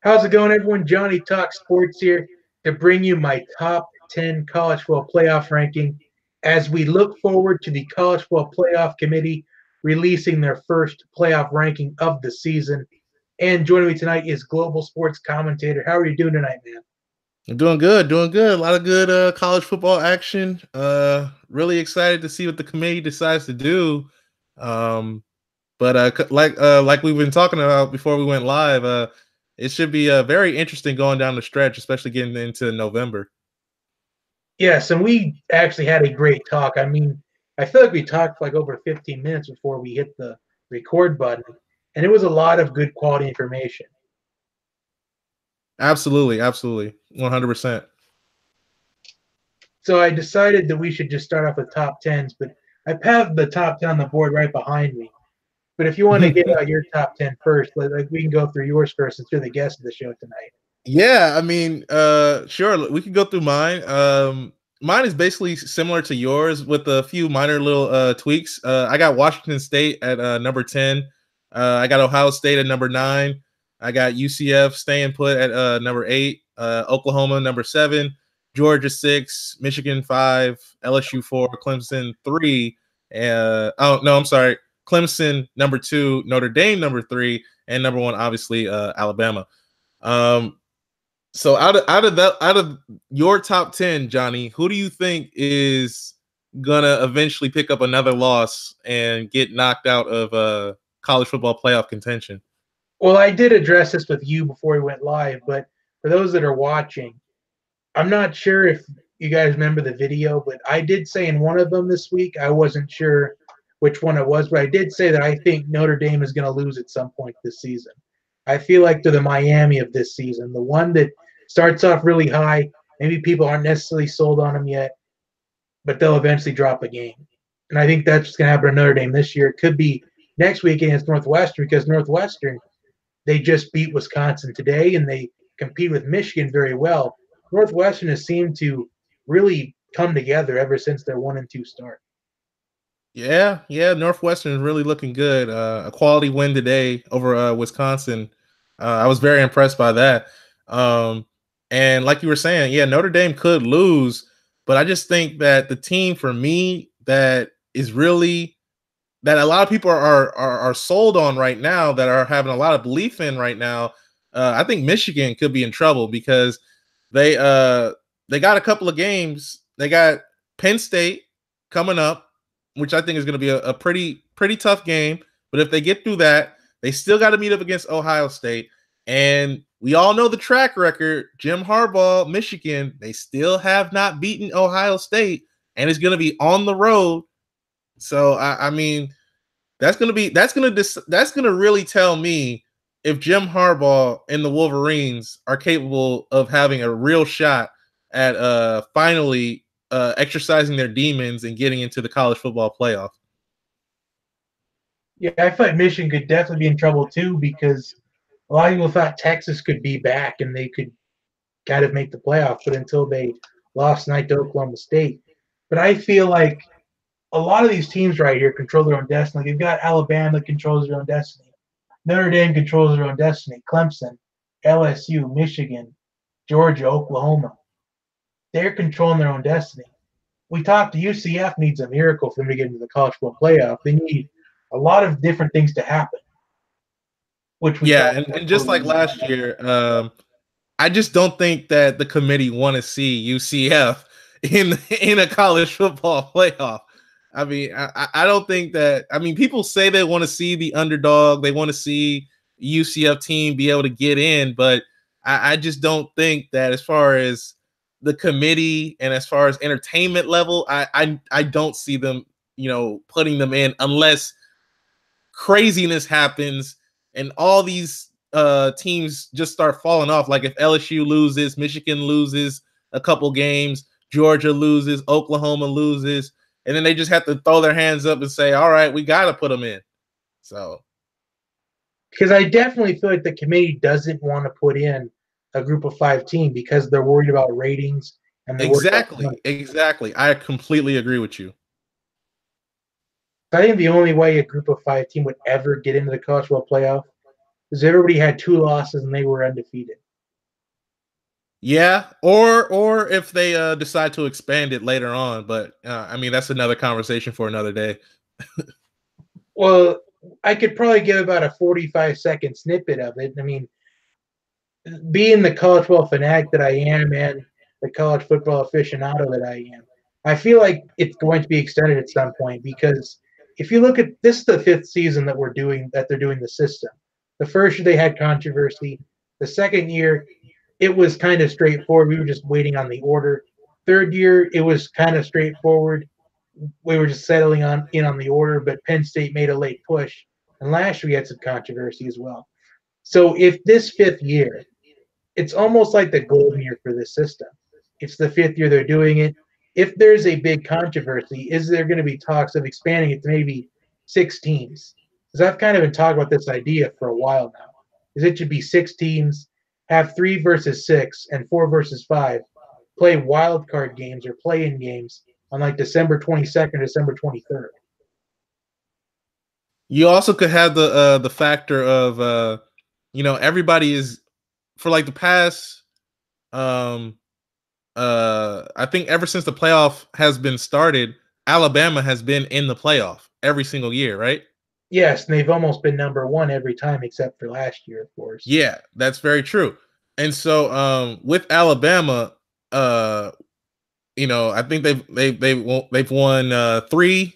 How's it going, everyone? Johnny Talk Sports here to bring you my top 10 college football playoff ranking as we look forward to the College Football Playoff Committee releasing their first playoff ranking of the season. And joining me tonight is Global Sports Commentator. How are you doing tonight, man? I'm doing good, doing good. A lot of good college football action. Really excited to see what the committee decides to do. Um, but like we've been talking about before we went live, it should be very interesting going down the stretch, especially getting into November. Yes, and we actually had a great talk. I mean, I feel like we talked for like over 15 minutes before we hit the record button, and it was a lot of good quality information. Absolutely, absolutely, 100%. So I decided that we should just start off with top tens, but I have the top 10 on the board right behind me. But if you want to get out your top 10 first, like we can go through yours first since you're the guest of the show tonight. Yeah, I mean, sure, we can go through mine. Mine is basically similar to yours with a few minor little tweaks. I got Washington State at number 10. I got Ohio State at number 9. I got UCF staying put at number 8. Oklahoma number 7. Georgia 6. Michigan 5. LSU 4. Clemson 3. Oh no, I'm sorry. Clemson number 2. Notre Dame number 3, and number 1 obviously Alabama. So out of your top 10, Johnny, who do you think is gonna eventually pick up another loss and get knocked out of college football playoff contention? Well, I did address this with you before we went live, but for those that are watching, I'm not sure if you guys remember the video, but I did say in one of them this week, I wasn't sure which one it was, but I did say that I think Notre Dame is going to lose at some point this season. I feel like they're the Miami of this season, the one that starts off really high. Maybe people aren't necessarily sold on them yet, but they'll eventually drop a game. And I think that's just going to happen to Notre Dame this year. It could be next week against Northwestern because Northwestern, they just beat Wisconsin today and they compete with Michigan very well. Northwestern has seemed to really come together ever since their 1-2 start. Yeah, Northwestern is really looking good. A quality win today over Wisconsin. I was very impressed by that. And like you were saying, yeah, Notre Dame could lose, but I just think that the team for me that is really that a lot of people are sold on right now, that are having a lot of belief in right now. I think Michigan could be in trouble because they got a couple of games. They got Penn State coming up, which I think is going to be a pretty tough game. But if they get through that, they still got to meet up against Ohio State. And we all know the track record. Jim Harbaugh, Michigan, they still have not beaten Ohio State, and it's going to be on the road. So I mean, that's going to really tell me if Jim Harbaugh and the Wolverines are capable of having a real shot at finally exercising their demons and getting into the college football playoff. Yeah, I thought Michigan could definitely be in trouble too because a lot of people thought Texas could be back and they could kind of make the playoff, but until they lost tonight to Oklahoma State. But I feel like a lot of these teams right here control their own destiny. Like you've got Alabama that controls their own destiny. Notre Dame controls their own destiny. Clemson, LSU, Michigan, Georgia, Oklahoma. They're controlling their own destiny. We talked to UCF needs a miracle for them to get into the college football playoff. They need a lot of different things to happen. Which we and just like last year, I just don't think that the committee want to see UCF in a college football playoff. I mean, I don't think that. I mean, people say they want to see the underdog. They want to see UCF team be able to get in, but I just don't think that as far as the committee and as far as entertainment level, I don't see them, putting them in unless craziness happens and all these teams just start falling off. Like if LSU loses, Michigan loses a couple games, Georgia loses, Oklahoma loses, and then they just have to throw their hands up and say, all right, we got to put them in. So, because I definitely feel like the committee doesn't want to put in a group of 5 team because they're worried about ratings and exactly. I completely agree with you. I think the only way a group of 5 team would ever get into the college football playoff because everybody had 2 losses and they were undefeated. Yeah, or if they decide to expand it later on, but I mean that's another conversation for another day. Well, I could probably give about a 45-second snippet of it. I mean, being the college football fanatic that I am and the college football aficionado that I am, I feel like it's going to be extended at some point because if you look at this, is the 5th season that they're doing the system. The first year they had controversy. The second year, it was kind of straightforward. We were just waiting on the order. Third year, it was kind of straightforward. We were just settling on the order, but Penn State made a late push. And last year we had some controversy as well. So if this 5th year, it's almost like the golden year for this system. It's the 5th year they're doing it. If there's a big controversy, is there going to be talks of expanding it to maybe 6 teams? Because I've kind of been talking about this idea for a while now. Is it should be 6 teams, have 3 versus 6 and 4 versus 5, play wild card games or play-in games on like December 22nd, December 23rd. You also could have the factor of everybody is for like the past I think ever since the playoff has been started, Alabama has been in the playoff every single year, right? Yes, and they've almost been number one every time except for last year, of course. Yeah, that's very true. And so with Alabama, I think they've won 3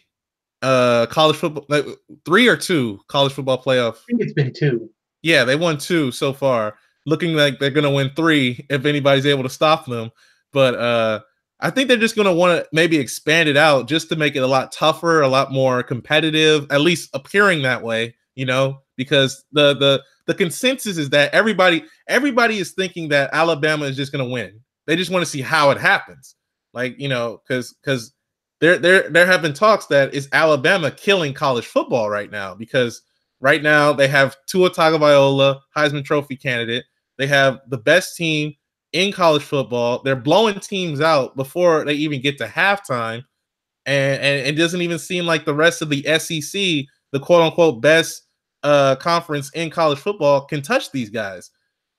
college football, like 3 or 2 college football playoff. I think it's been 2. Yeah, they won 2 so far. Looking like they're going to win 3 if anybody's able to stop them. But I think they're just going to want to maybe expand it out just to make it a lot tougher, a lot more competitive, at least appearing that way, because the consensus is that everybody is thinking that Alabama is just going to win. They just want to see how it happens. Like, because there have been talks that is Alabama killing college football right now, because right now they have Tua Tagovailoa, Heisman Trophy candidate. They have the best team in college football. They're blowing teams out before they even get to halftime. And it doesn't even seem like the rest of the SEC, the quote unquote best conference in college football, can touch these guys.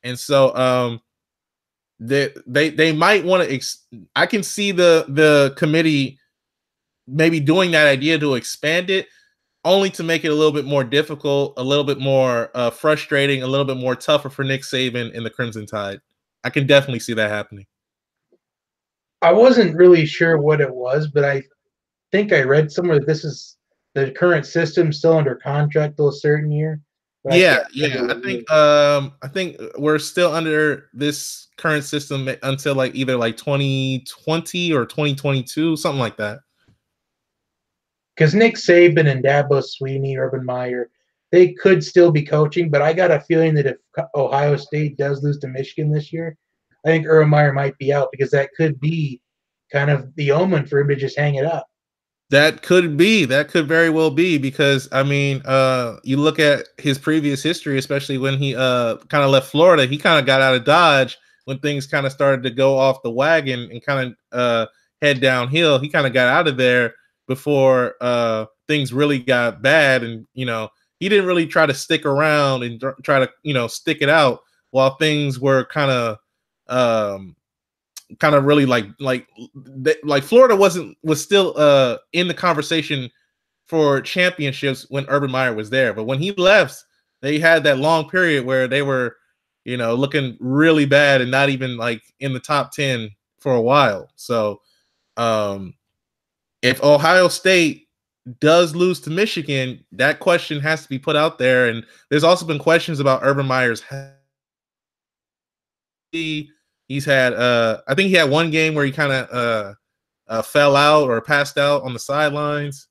And so they might want to I can see the committee maybe doing that idea to expand it, only to make it a little bit more difficult, a little bit more frustrating, a little bit more tougher for Nick Saban and the Crimson Tide. I can definitely see that happening. I wasn't really sure what it was, but I think I read somewhere that this is the current system still under contract till a certain year. Yeah. I think we're still under this current system until like either like 2020 or 2022, something like that. Because Nick Saban and Dabo Swinney, Urban Meyer, they could still be coaching, but I got a feeling that if Ohio State does lose to Michigan this year, I think Urban Meyer might be out because that could be kind of the omen for him to just hang it up. That could be. That could very well be, because I mean, you look at his previous history, especially when he kind of left Florida. He kind of got out of Dodge when things kind of started to go off the wagon and kind of head downhill. He kind of got out of there before things really got bad, and he didn't really try to stick around and try to stick it out while things were kind of really like Florida was still in the conversation for championships when Urban Meyer was there. But when he left, they had that long period where they were, looking really bad and not even like in the top 10 for a while. So if Ohio State does lose to Michigan, that question has to be put out there. And there's also been questions about Urban Meyer's health. He's had I think he had one game where he kind of fell out or passed out on the sidelines.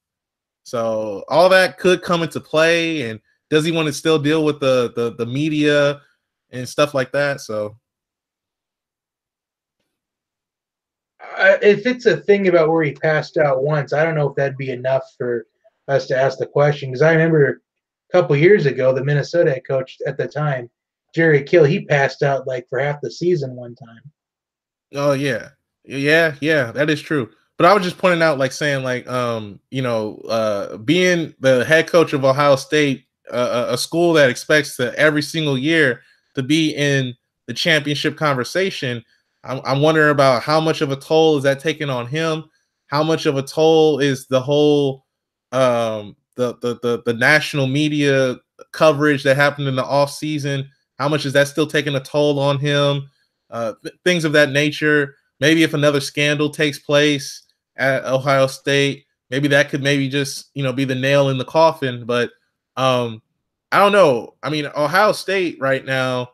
So all that could come into play. And does he want to still deal with the media and stuff like that? So if it's a thing about where he passed out once, I don't know if that'd be enough for us to ask the question. Because I remember a couple years ago, the Minnesota head coach at the time, Jerry Kill, he passed out like for half the season one time. Oh yeah, that is true. But I was just pointing out, like saying, like being the head coach of Ohio State, a school that expects to every single year to be in the championship conversation. I'm wondering about how much of a toll is that taking on him. How much of a toll is the whole the national media coverage that happened in the off season? How much is that still taking a toll on him? Things of that nature. Maybe if another scandal takes place at Ohio State, maybe that could maybe just be the nail in the coffin. But I don't know. I mean, Ohio State right now,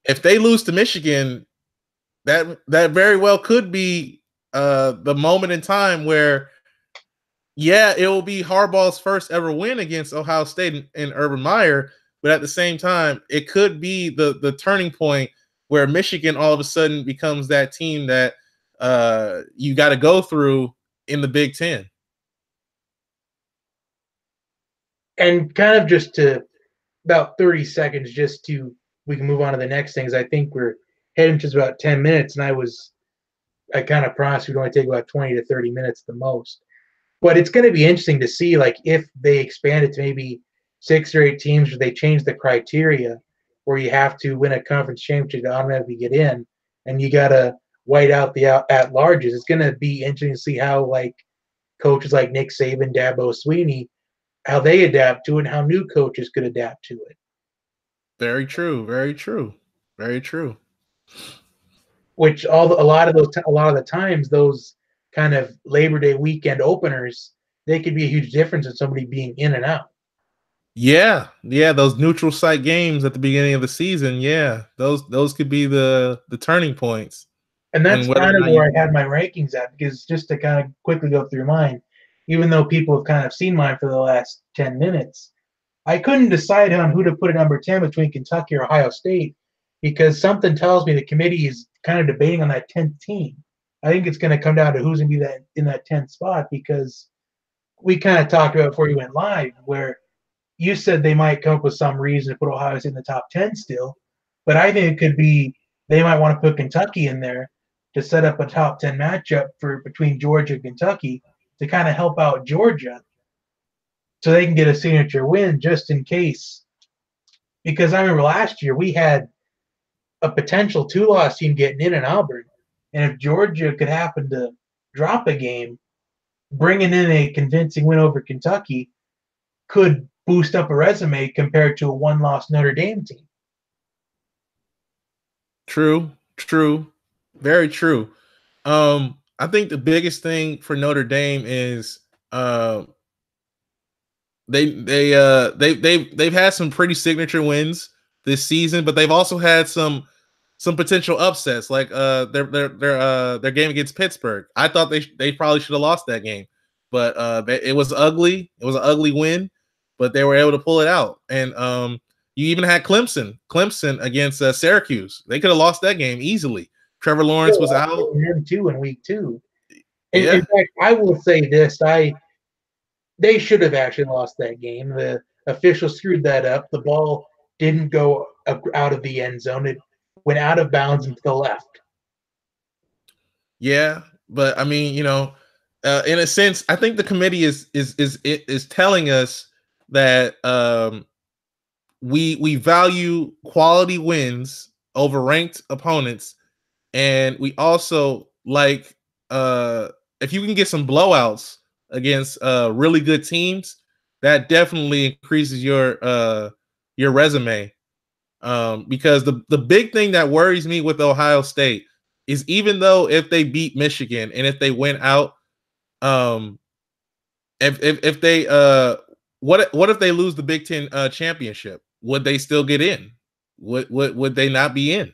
if they lose to Michigan, that very well could be the moment in time where, yeah, it will be Harbaugh's first ever win against Ohio State and Urban Meyer, but at the same time, it could be the turning point where Michigan all of a sudden becomes that team that you got to go through in the Big Ten. And kind of just to about 30 seconds, we can move on to the next things. I think we're heading to about 10 minutes, and I kind of promised we'd only take about 20 to 30 minutes the most. But it's going to be interesting to see, like, if they expand it to maybe 6 or 8 teams, or they change the criteria where you have to win a conference championship to automatically get in, and you got to white out the at-larges. It's going to be interesting to see how, like, coaches like Nick Saban, Dabo Swinney, how they adapt to it, and how new coaches could adapt to it. Very true. Very true. Very true. Which a lot of the times, those kind of Labor Day weekend openers, they could be a huge difference in somebody being in and out. Yeah, those neutral site games at the beginning of the season, yeah, those could be the turning points. And that's kind of where I had my rankings at, because just to kind of quickly go through mine, even though people have kind of seen mine for the last 10 minutes, I couldn't decide on who to put at number 10 between Kentucky or Ohio State, because something tells me the committee is kind of debating on that 10th team. I think it's going to come down to who's going to be in that 10th spot, because we kind of talked about before you went live, where you said they might come up with some reason to put Ohio State in the top 10 still, but I think it could be they might want to put Kentucky in there to set up a top 10 matchup between Georgia and Kentucky to kind of help out Georgia so they can get a signature win just in case. Because I remember last year we had a potential 2-loss team getting in Auburn, and if Georgia could happen to drop a game, bringing in a convincing win over Kentucky could boost up a resume compared to a 1-loss Notre Dame team. True, very true. I think the biggest thing for Notre Dame is they've had some pretty signature wins this season, but they've also had some potential upsets, like their game against Pittsburgh. I thought they probably should have lost that game, but it was ugly. It was an ugly win, but they were able to pull it out. And you even had Clemson against Syracuse. They could have lost that game easily. Trevor Lawrence was out. Him too in week 2. In fact, I will say this: they should have actually lost that game. The officials screwed that up. The ball didn't go out of the end zone. It went out of bounds and to the left. Yeah, but I mean, in a sense, I think the committee is telling us that we value quality wins over ranked opponents, and we also like if you can get some blowouts against really good teams, that definitely increases your resume. Because the big thing that worries me with Ohio State is, even though if they beat Michigan and if they went out, if they what if they lose the Big Ten championship? Would they still get in? Would they not be in?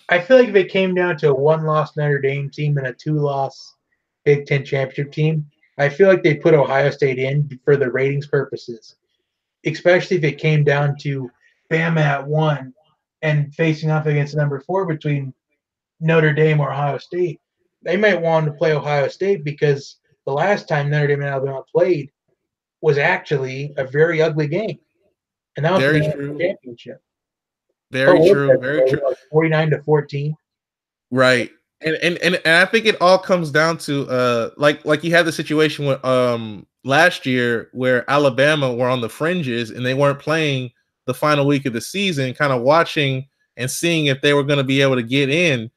I feel like if it came down to a 1-loss Notre Dame team and a 2-loss Big Ten championship team, I feel like they put Ohio State in for the ratings purposes, especially if it came down to Bama at 1 and facing off against number 4 between Notre Dame or Ohio State. They might want to play Ohio State because the last time Notre Dame and Alabama played was actually a very ugly game, and that was Very the true. championship. Very true. Very true. Like 49-14. Right. And I think it all comes down to like you had the situation with last year where Alabama were on the fringes and they weren't playing the final week of the season, kind of watching and seeing if they were going to be able to get in.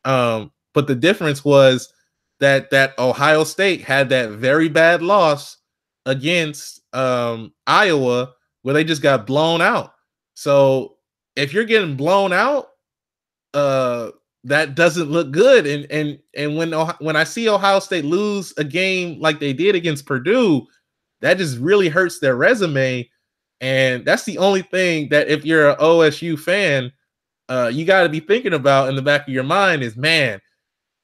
But the difference was that Ohio State had that very bad loss against Iowa where they just got blown out. So if you're getting blown out, uh that doesn't look good. And when I see Ohio State lose a game like they did against Purdue, that just really hurts their resume. And that's the only thing that if you're an OSU fan, you got to be thinking about in the back of your mind is, man,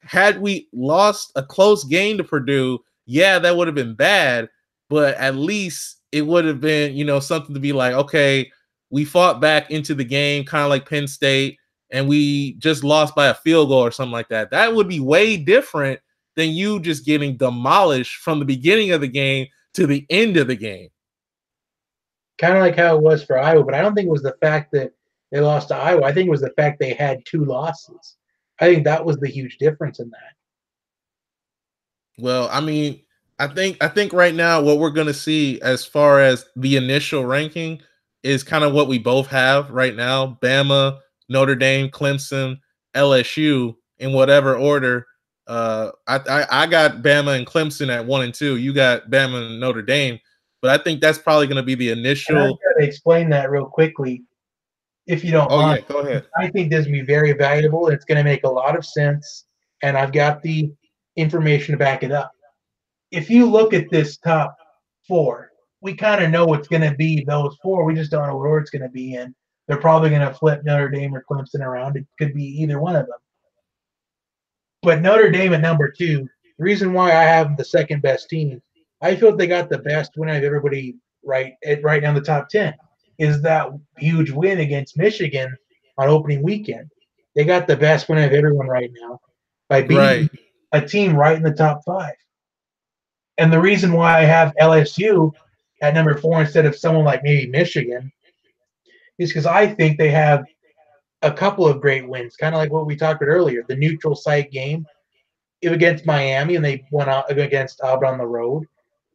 had we lost a close game to Purdue, yeah, that would have been bad, but at least it would have been, something to be like, okay, we fought back into the game, kind of like Penn State, and we just lost by a field goal or something like that. That would be way different than you just getting demolished from the beginning of the game to the end of the game. Kind of like how it was for Iowa, but I don't think it was the fact that they lost to Iowa. I think it was the fact they had 2 losses. I think that was the huge difference in that. Well, I mean, I think right now what we're going to see as far as the initial ranking is kind of what we both have right now: Bama, Notre Dame, Clemson, LSU in whatever order. I got Bama and Clemson at 1 and 2. You got Bama and Notre Dame, but I think that's probably going to be the And I've initial. got to explain that real quickly, if you don't Oh mind. yeah, go ahead. I think this will be very valuable. It's going to make a lot of sense, and I've got the information to back it up. If you look at this top 4, we kind of know it's going to be those 4. We just don't know what order it's going to be in. They're probably going to flip Notre Dame or Clemson around. It could be either one of them. But Notre Dame at number 2, the reason why I have them the second best team, I feel they got the best win out of everybody right now in the top 10, is that huge win against Michigan on opening weekend. They got the best win out of everyone right now by beating Right. a team right in the top 5. And the reason why I have LSU at number 4 instead of someone like maybe Michigan is because I think they have a couple of great wins, kind of like what we talked about earlier. The neutral site game against Miami, and they went out against Auburn on the road,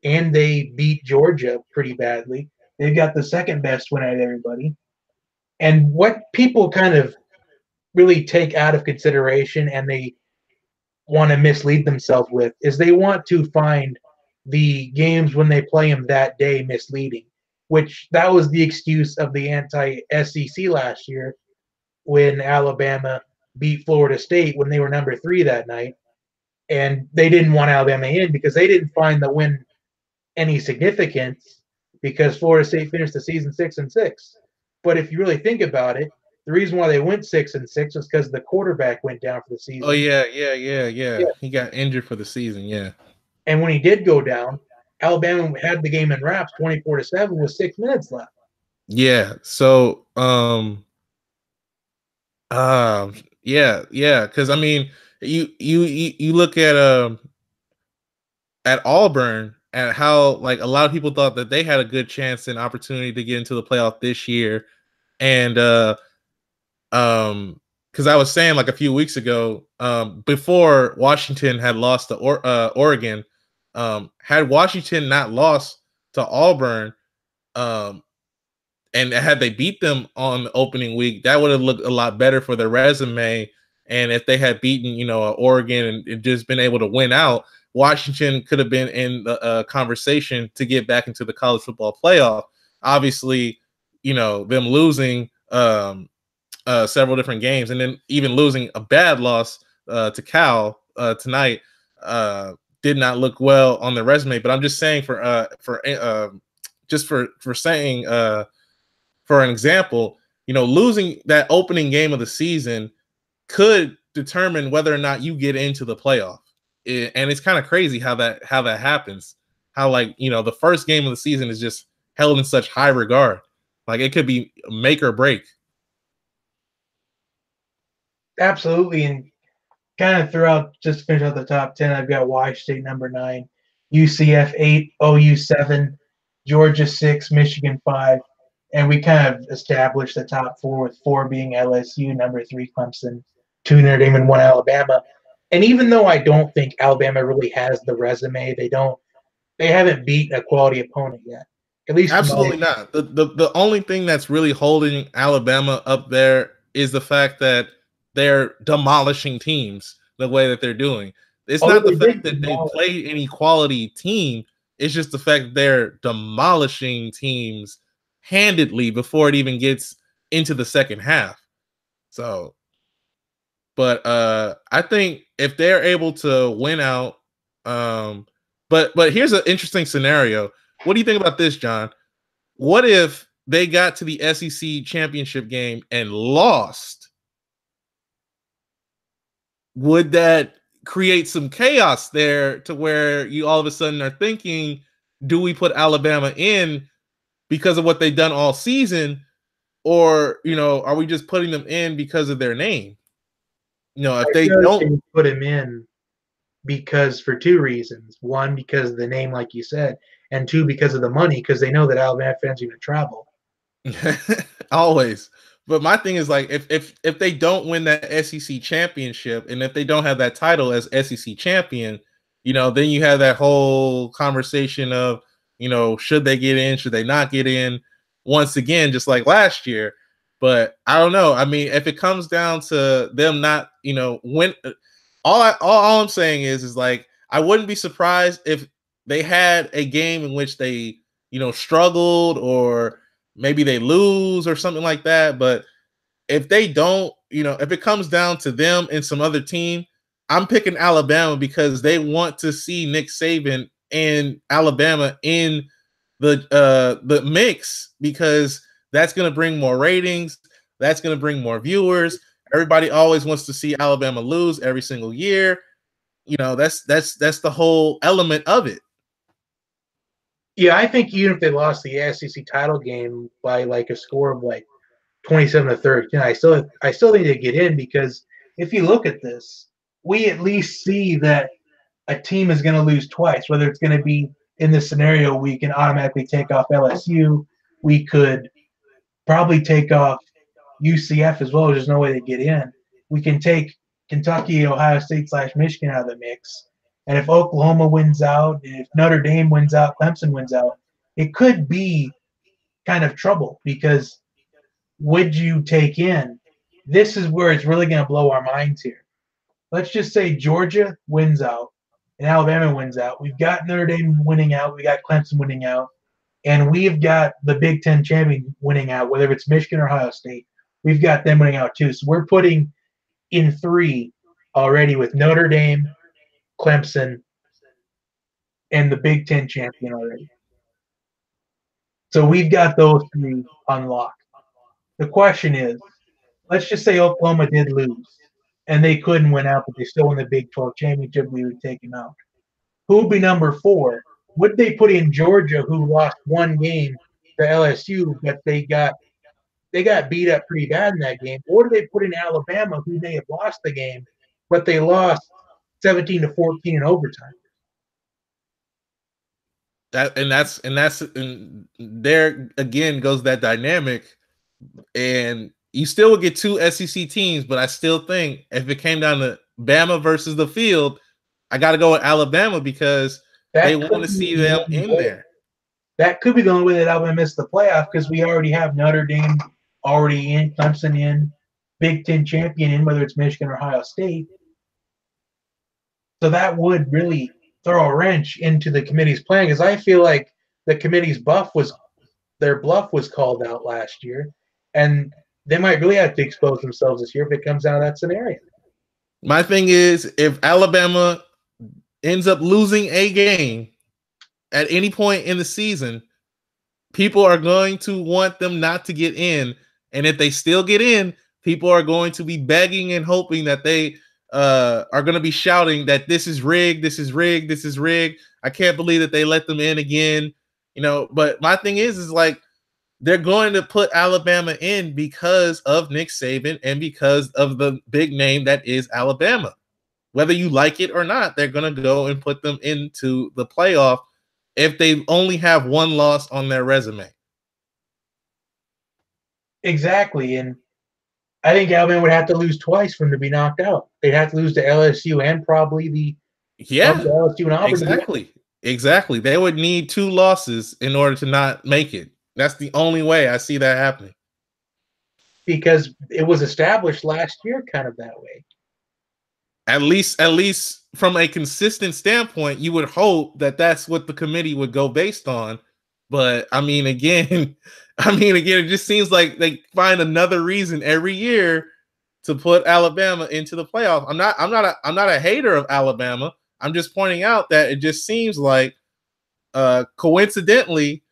and they beat Georgia pretty badly. They've got the second best win out of everybody. And what people kind of really take out of consideration and they want to mislead themselves with is they want to find the games when they play them that day misleading, which that was the excuse of the anti-SEC last year when Alabama beat Florida State when they were number 3 that night. And they didn't want Alabama in because they didn't find the win any significance because Florida State finished the season 6-6. But if you really think about it, the reason why they went 6-6 was because the quarterback went down for the season. Oh yeah. He got injured for the season. Yeah. And when he did go down, Alabama had the game in wraps 24-7 with 6 minutes left. Yeah. So yeah, because I mean, you look at Auburn and how like a lot of people thought that they had a good chance and opportunity to get into the playoff this year, and because I was saying like a few weeks ago, before Washington had lost to Oregon, had Washington not lost to Auburn, and had they beat them on the opening week, that would have looked a lot better for their resume. And if they had beaten, Oregon and just been able to win out, Washington could have been in the conversation to get back into the college football playoff. Obviously, them losing several different games and then even losing a bad loss to Cal tonight did not look well on the resume. But I'm just saying for saying for an example, losing that opening game of the season could determine whether or not you get into the playoff. And it's kind of crazy how that happens. How the first game of the season is just held in such high regard. Like it could be make or break. Absolutely. And kind of throughout, just to finish out the top 10, I've got Washington State number 9, UCF 8, OU 7, Georgia 6, Michigan 5. And we kind of established the top 4 with 4 being LSU, number 3 Clemson, 2 Notre Dame, and 1 Alabama. And even though I don't think Alabama really has the resume, they haven't beat a quality opponent yet. At least from my Absolutely not. The only thing that's really holding Alabama up there is the fact that they're demolishing teams the way that they're doing. It's although not the they fact did that they demolish. played any quality team. It's just the fact that they're demolishing teams handedly before it even gets into the second half. So, but I think if they're able to win out, um, but here's an interesting scenario. What do you think about this, John? What if they got to the SEC championship game and lost? Would that create some chaos there to where you all of a sudden are thinking, do we put Alabama in because of what they've done all season? Or, are we just putting them in because of their name? If I they feel like don't. they put him in because for two reasons. One, because of the name, like you said, and two, because of the money, because they know that Alabama fans are going to travel. Always. But my thing is like if they don't win that SEC championship and if they don't have that title as SEC champion, then you have that whole conversation of, should they get in, should they not get in once again, just like last year. But I don't know. I mean, if it comes down to them not, win, all I'm saying is like I wouldn't be surprised if they had a game in which they, struggled or maybe they lose or something like that. But if they don't, if it comes down to them and some other team, I'm picking Alabama because they want to see Nick Saban and Alabama in the mix because that's going to bring more ratings, that's going to bring more viewers. Everybody always wants to see Alabama lose every single year. That's the whole element of it. Yeah, I think even if they lost the SEC title game by like a score of like 27-13, I still think they get in because if you look at this, we at least see that a team is going to lose twice. Whether it's going to be in this scenario, we can automatically take off LSU. We could probably take off UCF as well. There's no way they get in. We can take Kentucky, Ohio State / Michigan out of the mix. And if Oklahoma wins out, if Notre Dame wins out, Clemson wins out, it could be kind of trouble because would you take in? This is where it's really going to blow our minds here. Let's just say Georgia wins out and Alabama wins out. We've got Notre Dame winning out. We got Clemson winning out. And we've got the Big Ten champion winning out, whether it's Michigan or Ohio State. We've got them winning out too. So we're putting in three already with Notre Dame, Clemson, and the Big Ten champion already. So we've got those three unlocked. The question is, let's just say Oklahoma did lose and they couldn't win out, but they still won the Big 12 championship. We would take them out. Who would be number 4? Would they put in Georgia, who lost one game to LSU, but they got beat up pretty bad in that game, or do they put in Alabama, who may have lost the game, but they lost 17-14 in overtime? And there again goes that dynamic, and you still would get two SEC teams, but I still think if it came down to Bama versus the field, I got to go with Alabama because they want to see them in there. That could be the only way that Alabama missed the playoff because we already have Notre Dame already in, Clemson in, Big Ten champion in, whether it's Michigan or Ohio State. So that would really throw a wrench into the committee's plan because I feel like the committee's bluff was called out last year, and they might really have to expose themselves this year if it comes out of that scenario. My thing is, if Alabama ends up losing a game at any point in the season, people are going to want them not to get in. And if they still get in, people are going to be begging and hoping that they are going to be shouting that this is rigged, this is rigged, this is rigged. I can't believe that they let them in again. But my thing is like they're going to put Alabama in because of Nick Saban and because of the big name that is Alabama. Whether you like it or not, they're going to go and put them into the playoff if they only have one loss on their resume. Exactly. And I think Alabama would have to lose twice for them to be knocked out. They'd have to lose to LSU and probably Yeah, to LSU and Auburn to get exactly. Exactly. They would need 2 losses in order to not make it. That's the only way I see that happening. because it was established last year kind of that way. At least from a consistent standpoint, you would hope that that's what the committee would go based on. But I mean, again, it just seems like they find another reason every year to put Alabama into the playoff. I'm not a hater of Alabama. I'm just pointing out that it just seems like coincidentally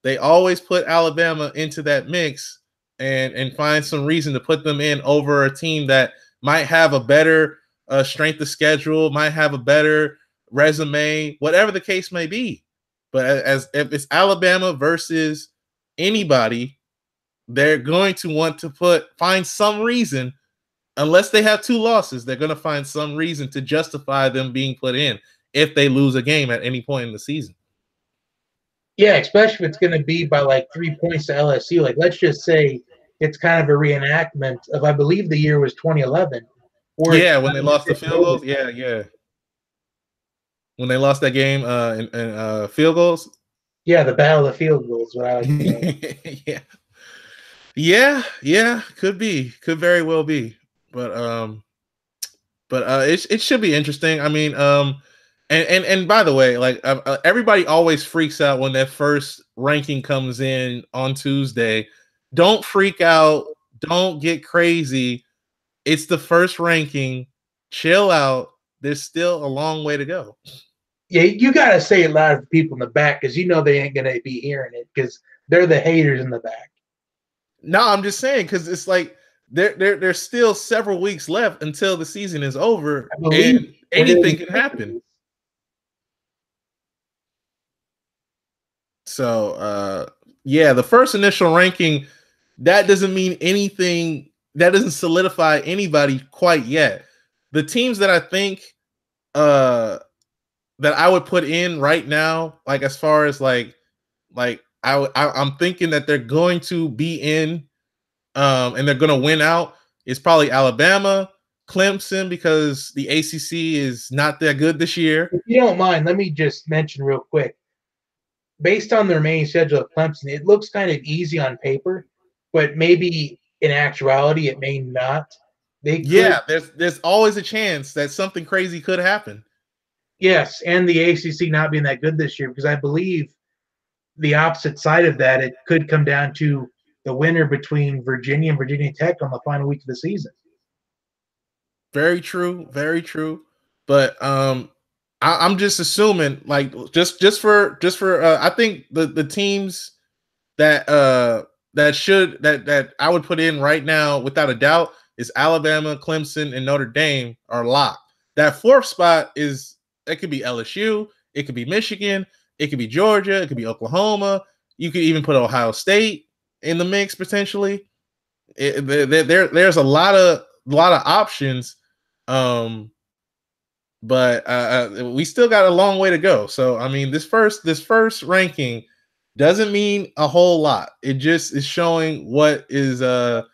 they always put Alabama into that mix and find some reason to put them in over a team that might have a better strength of schedule, might have a better resume, whatever the case may be. But as if it's Alabama versus anybody, they're going to want to find some reason, unless they have 2 losses, they're going to find some reason to justify them being put in if they lose a game at any point in the season. Yeah, especially if it's going to be by like 3 points to LSU. Like, let's just say it's kind of a reenactment of, I believe the year was 2011. Or Yeah, when they lost the field goals. Yeah, yeah. When they lost that game in field goals. Yeah, the battle of the field goals, what I like to say. Yeah, could very well be. But it should be interesting. I mean, and by the way, like everybody always freaks out when that first ranking comes in on Tuesday. Don't freak out. Don't get crazy. It's the first ranking. Chill out. There's still a long way to go. Yeah, you got to say it loud to the people in the back because you know they ain't going to be hearing it because they're the haters in the back. No, I'm just saying because it's like there's still several weeks left until the season is over, and anything can happen. So, yeah, the first initial ranking, that doesn't mean anything. That doesn't solidify anybody quite yet. The teams that I think that I would put in right now, like as far as like I'm thinking that they're going to be in, and they're going to win out, is probably Alabama, Clemson, because the ACC is not that good this year. If you don't mind, let me just mention real quick. Based on their main schedule of Clemson, it looks kind of easy on paper, but maybe in actuality it may not. There's always a chance that something crazy could happen. Yes, and the ACC not being that good this year, because I believe the opposite side of that, it could come down to the winner between Virginia and Virginia Tech on the final week of the season. Very true, very true. But I'm just assuming, like, just for I think the teams that that I would put in right now without a doubt is Alabama, Clemson, and Notre Dame are locked. That 4th spot it could be LSU, it could be Michigan, it could be Georgia, it could be Oklahoma. You could even put Ohio State in the mix potentially. There's a lot of options, but we still got a long way to go. So I mean, this first ranking doesn't mean a whole lot. It just is showing what is the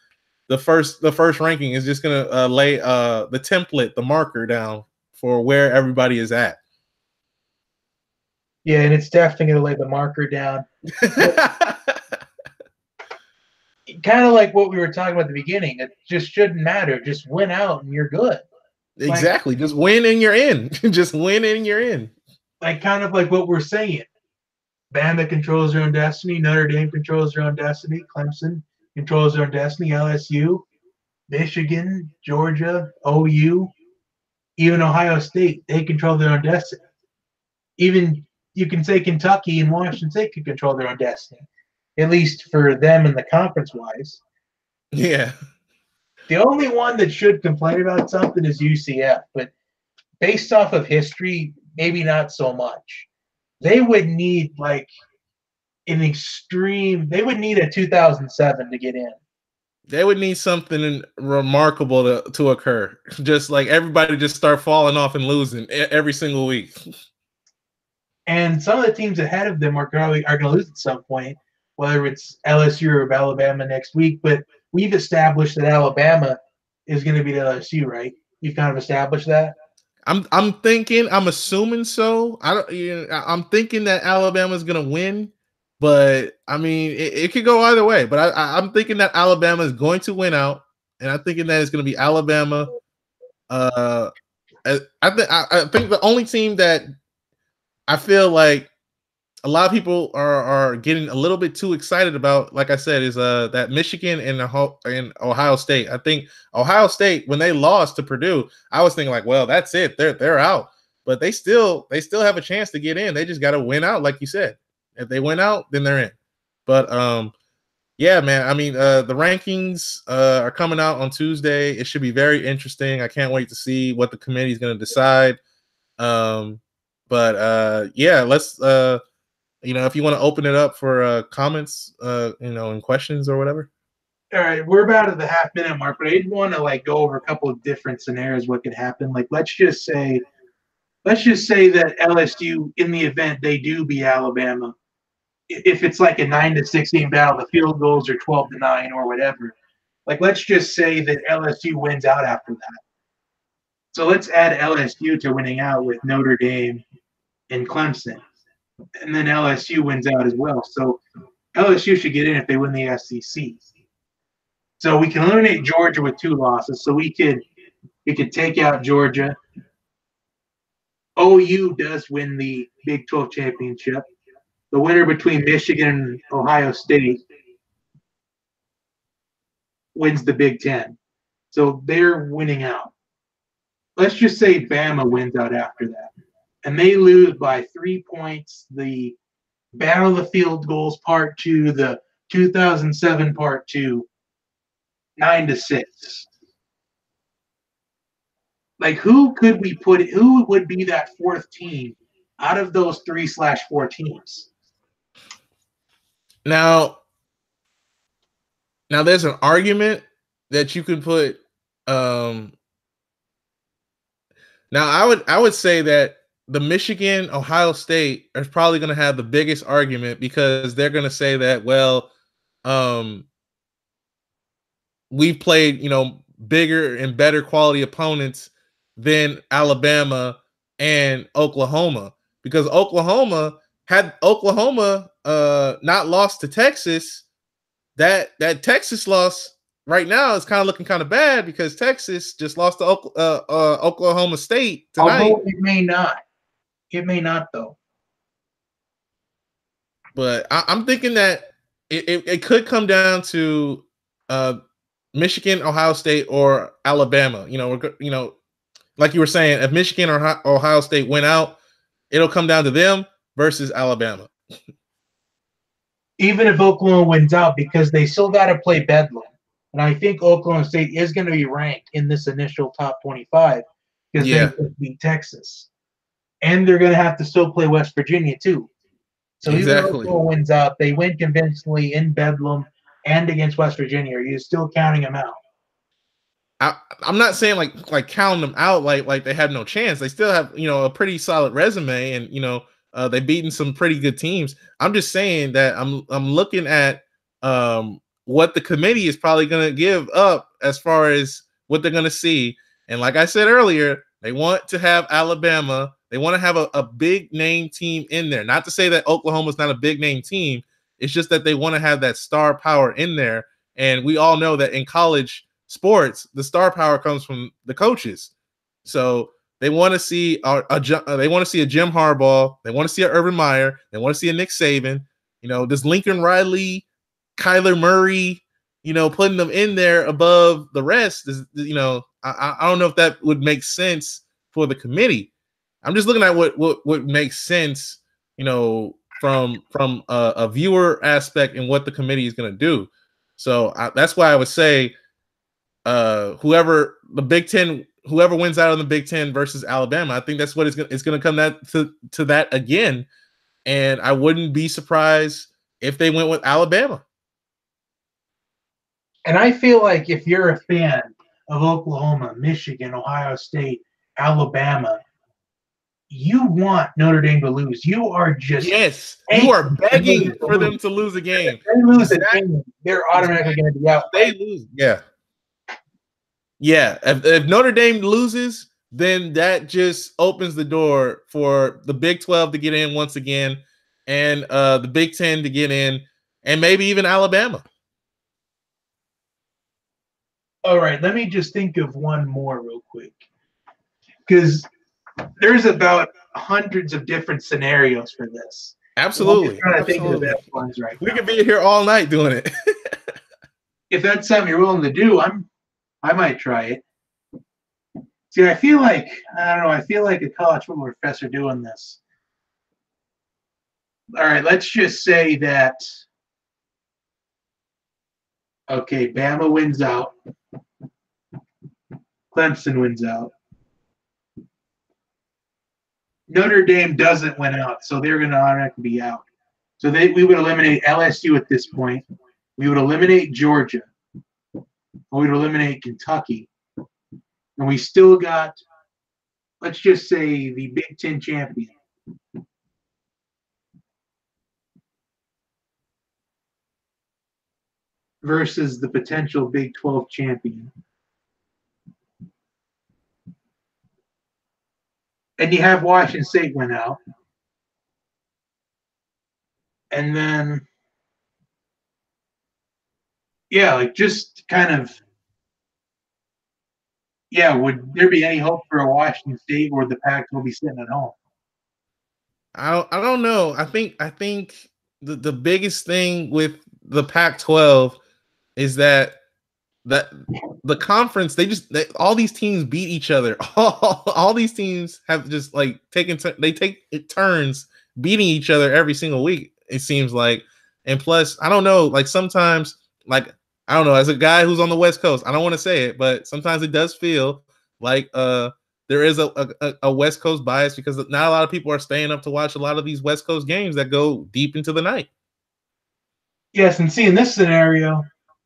first ranking is just gonna lay the template, the marker down for where everybody is at. Yeah, and it's definitely gonna lay the marker down. Kind of like what we were talking about at the beginning. It just shouldn't matter. Just win out and you're good. Exactly. Just win and you're in. Just win and you're in. Like kind of like what we're saying. Bama controls their own destiny. Notre Dame controls their own destiny. Clemson controls their own destiny. LSU, Michigan, Georgia, OU, even Ohio State, they control their own destiny. Even you can say Kentucky and Washington State could control their own destiny, at least for them in the conference-wise. Yeah. The only one that should complain about something is UCF, but based off of history, maybe not so much. They would need like an extreme. They would need a 2007 to get in. They would need something remarkable to occur. Just like everybody just start falling off and losing every single week. And some of the teams ahead of them are going to lose at some point. whether it's LSU or Alabama next week. But we've established that Alabama is going to beat LSU, right? You've kind of established that. I'm assuming so. I'm thinking that Alabama's gonna win, but I mean, it could go either way. But I'm thinking that Alabama is going to win out, and I'm thinking that it's gonna be Alabama. I think the only team that I feel like a lot of people are getting a little bit too excited about, like I said, is that Michigan and Ohio State. I think Ohio State, when they lost to Purdue, I was thinking like, well, that's it, they're out. But they still have a chance to get in. They just got to win out, like you said. If they win out, then they're in. But yeah, man. I mean, the rankings are coming out on Tuesday. It should be very interesting. I can't wait to see what the committee is going to decide. But yeah, let's if you want to open it up for comments, and questions or whatever. All right, we're about at the half-minute mark, but I did want to go over a couple of different scenarios what could happen. Like, let's just say that LSU, in the event they do beat Alabama, if it's like a 9-6 game battle, the field goals are 12-9 or whatever. Like, let's just say that LSU wins out after that. So let's add LSU to winning out with Notre Dame and Clemson, and then LSU wins out as well. So LSU should get in if they win the SEC. So we can eliminate Georgia with 2 losses. So we could take out Georgia. OU does win the Big 12 championship. The winner between Michigan and Ohio State wins the Big 10. So they're winning out. Let's just say Bama wins out after that. And they lose by 3 points. The Battle of the Field Goals Part 2, the 2007 Part 2, 9-6. Like, who would be that 4th team out of those 3/4 teams? Now there's an argument that you could put. Now I would say that the Michigan Ohio State is probably going to have the biggest argument, because they're going to say that, well, we've played bigger and better quality opponents than Alabama and Oklahoma, because had Oklahoma not lost to Texas, that Texas loss right now is kind of looking kind of bad, because Texas just lost to Oklahoma State tonight. Although it may not though. But I'm thinking that it could come down to Michigan, Ohio State, or Alabama. Like you were saying, if Michigan or Ohio State win out, it'll come down to them versus Alabama. Even if Oklahoma wins out, because they still got to play Bedlam. And I think Oklahoma State is going to be ranked in this initial top 25 because they beat Texas. And they're going to have to still play West Virginia too. So even if Oklahoma wins out, they win convincingly in Bedlam and against West Virginia. Are you still counting them out? I'm not saying like counting them out like they have no chance. They still have a pretty solid resume, and they've beaten some pretty good teams. I'm just saying that I'm looking at what the committee is probably going to give up as far as what they're going to see. And like I said earlier, they want to have Alabama. They want to have a big name team in there. Not to say that Oklahoma's not a big name team. It's just that they want to have that star power in there. And we all know that in college sports, the star power comes from the coaches. So they want to see a Jim Harbaugh. They want to see a Urban Meyer. They want to see a Nick Saban. Does Lincoln Riley, Kyler Murray, putting them in there above the rest is, I don't know if that would make sense for the committee. I'm just looking at what makes sense, from a viewer aspect and what the committee is going to do. So that's why I would say whoever wins out of the Big Ten versus Alabama, I think that's what it's going to come to that again. And I wouldn't be surprised if they went with Alabama. And I feel like if you're a fan of Oklahoma, Michigan, Ohio State, Alabama, you want Notre Dame to lose. You are just yes, you are begging for them to lose a game. If they lose a game, they're automatically going to be out. They lose, yeah. If Notre Dame loses, then that just opens the door for the Big 12 to get in once again, and the Big 10 to get in, and maybe even Alabama. All right, let me just think of one more real quick, because there's about hundreds of different scenarios for this. Absolutely. I'm trying to think of the best ones right now. We could be here all night doing it. If that's something you're willing to do, I might try it. See, I feel like a college football professor doing this. All right, let's just say that. Okay, Bama wins out. Clemson wins out. Notre Dame doesn't win out, so they're going to automatically be out. So we would eliminate LSU at this point. We would eliminate Georgia. We would eliminate Kentucky. And we still got, let's just say, the Big Ten champion. Versus the potential Big 12 champion. And you have Washington State win out. And then, yeah, like just kind of, yeah, would there be any hope for a Washington State or the Pac will be sitting at home? I don't know. I think the biggest thing with the Pac-12 is that the conference, all these teams beat each other. All these teams have just like they take turns beating each other every single week, it seems like. And plus, I don't know, like sometimes, like, I don't know, as a guy who's on the West Coast, I don't want to say it, but sometimes it does feel like there is a West Coast bias, because not a lot of people are staying up to watch a lot of these West Coast games that go deep into the night. Yes, and see, in this scenario,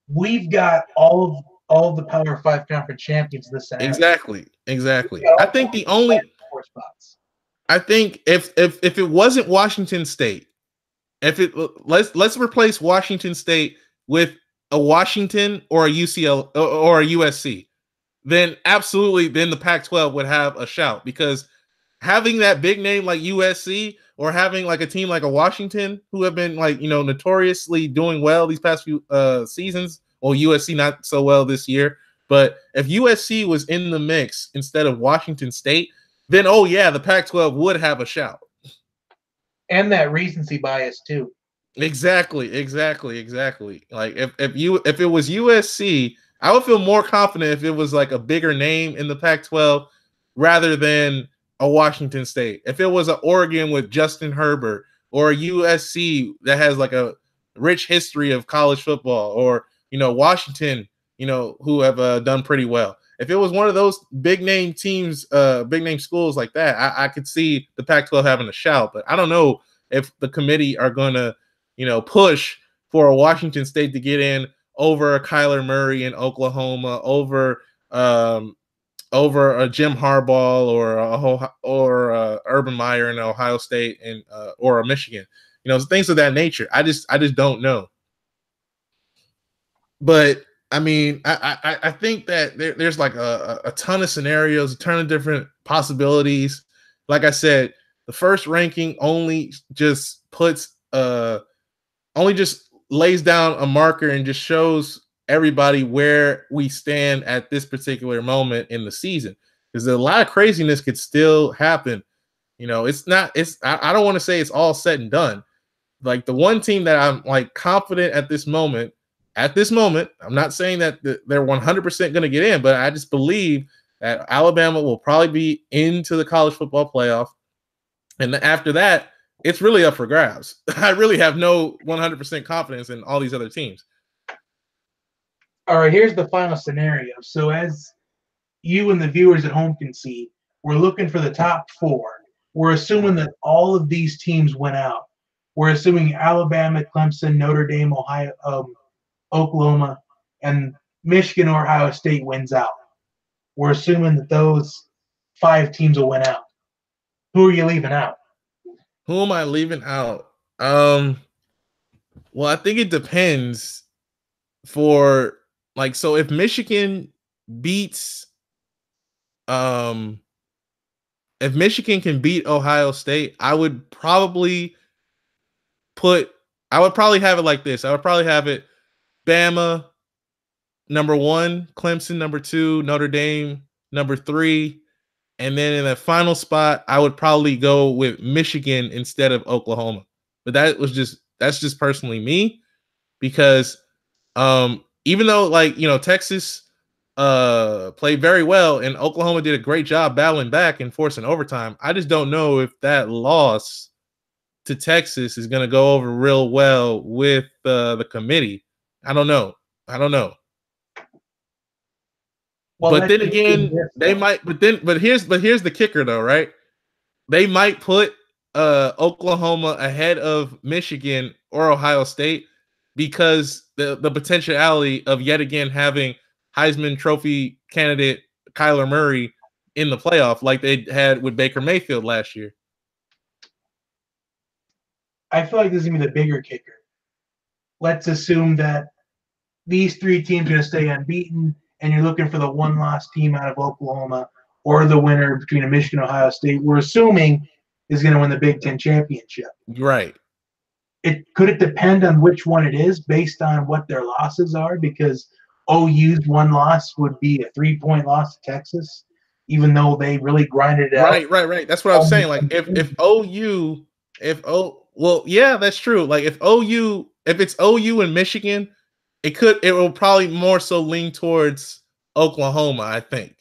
we've got all of the Power 5 conference champions this scenario. Exactly. I think the only four spots. I think if it wasn't Washington State, let's replace Washington State with a Washington or a UCL or a USC, then absolutely, then the Pac-12 would have a shout, because having that big name like USC or having like a team like a Washington, who have been like, notoriously doing well these past few seasons, or USC not so well this year. But if USC was in the mix instead of Washington State, then oh yeah, the Pac-12 would have a shout. And that recency bias too. Exactly. Like if it was USC, I would feel more confident if it was like a bigger name in the Pac-12 rather than a Washington State. If it was an Oregon with Justin Herbert, or a USC that has like a rich history of college football, or Washington, who have done pretty well. If it was one of those big name teams, big name schools like that, I could see the Pac-12 having a shout. But I don't know if the committee are going to, push for a Washington State to get in over a Kyler Murray in Oklahoma, over a Jim Harbaugh or a Urban Meyer in Ohio State, and or a Michigan, things of that nature. I just don't know. But I mean, I think that there's like a ton of scenarios, a ton of different possibilities. Like I said, the first ranking only just lays down a marker and just shows everybody where we stand at this particular moment in the season, because a lot of craziness could still happen. I don't want to say it's all said and done. Like the one team that I'm like confident at this moment, I'm not saying that they're 100% going to get in, but I just believe that Alabama will probably be into the college football playoff. And after that, it's really up for grabs. I really have no 100% confidence in all these other teams. All right, here's the final scenario. So as you and the viewers at home can see, we're looking for the top four. We're assuming that all of these teams went out. We're assuming Alabama, Clemson, Notre Dame, Ohio, Oklahoma, and Michigan or Ohio State wins out. We're assuming that those 5 teams will win out. Who are you leaving out? Who am I leaving out? Well, I think it depends for like so if Michigan beats um if Michigan can beat Ohio State, put I would probably have it like this. I would probably have it Bama number 1, Clemson number 2, Notre Dame number 3, and then in the final spot I would probably go with Michigan instead of Oklahoma. But that's just personally me because even though like, Texas played very well and Oklahoma did a great job battling back and forcing overtime, I just don't know if that loss to Texas is going to go over real well with the committee. I don't know. I don't know. Well, But let's then again, this, they might. But here's the kicker though, right? They might put Oklahoma ahead of Michigan or Ohio State because the potentiality of yet again having Heisman Trophy candidate Kyler Murray in the playoff like they had with Baker Mayfield last year. I feel like this is going to be the bigger kicker. Let's assume that these three teams are going to stay unbeaten, and you're looking for the one-loss team out of Oklahoma or the winner between a Michigan and Ohio State. We're assuming is going to win the Big Ten championship. Right. Could it depend on which one it is based on what their losses are? Because OU's one loss would be a 3-point loss to Texas, even though they really grinded it out. Right. That's what I was saying. Like well, yeah, that's true. Like if it's OU and Michigan, it will probably more so lean towards Oklahoma, I think.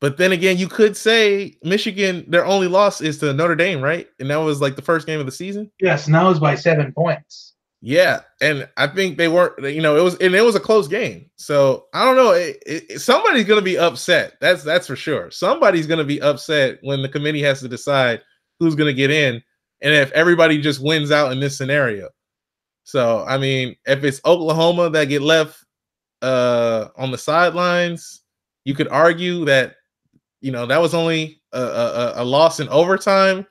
But then again, you could say Michigan, their only loss is to Notre Dame, right? And that was like the first game of the season. Yes, and that was by 7 points. Yeah, and I think they weren't. It was a close game. So I don't know. Somebody's going to be upset. That's for sure. Somebody's going to be upset when the committee has to decide who's going to get in, and if everybody just wins out in this scenario. So I mean, if it's Oklahoma that get left on the sidelines, you could argue that that was only a loss in overtime,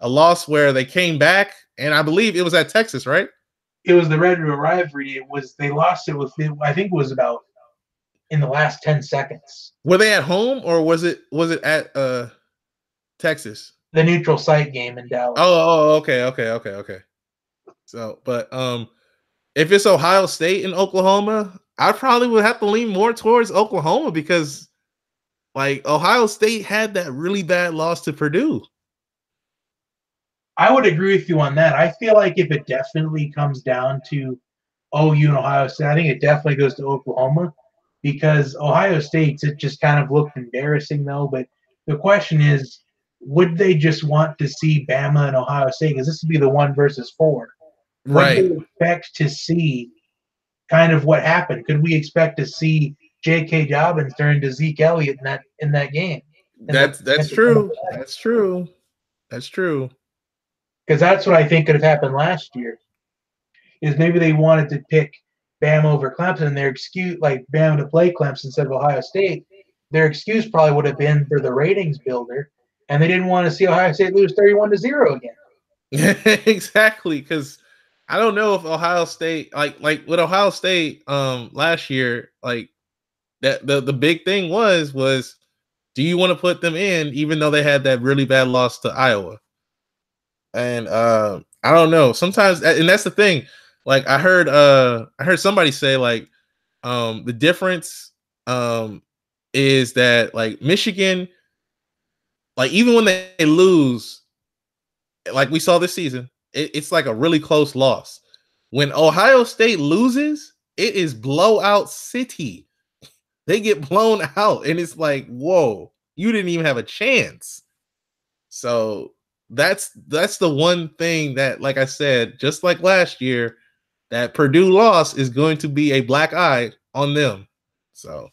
a loss where they came back, and I believe it was at Texas, right? It was the Red River rivalry. They lost it with, I think it was about in the last 10 seconds. Were they at home or was it at Texas? The neutral site game in Dallas. Oh, okay. So, but if it's Ohio State and Oklahoma, I probably would have to lean more towards Oklahoma because like Ohio State had that really bad loss to Purdue. I would agree with you on that. I feel like if it definitely comes down to OU and Ohio State, I think it definitely goes to Oklahoma because Ohio State's it just kind of looked embarrassing though. But the question is, would they just want to see Bama and Ohio State? Because this would be the 1 versus 4. Right. Would they expect to see kind of what happened? Could we expect to see J.K. Dobbins turn into Zeke Elliott in that game? That's true. That's true. That's true. Because that's what I think could have happened last year. Is maybe they wanted to pick Bama over Clemson, and their excuse, like Bama to play Clemson instead of Ohio State, their excuse probably would have been for the ratings builder, and they didn't want to see Ohio State lose 31-0 again. Exactly, because I don't know if Ohio State, like with Ohio State, last year, like that the big thing was do you want to put them in even though they had that really bad loss to Iowa? And I don't know. Sometimes, and that's the thing. Like I heard somebody say like the difference is that like Michigan, like even when they lose, like we saw this season, it's like a really close loss. When Ohio State loses, it is blowout city. They get blown out, and it's like, whoa, you didn't even have a chance. So that's the one thing that, like I said, just like last year, that Purdue loss is going to be a black eye on them. So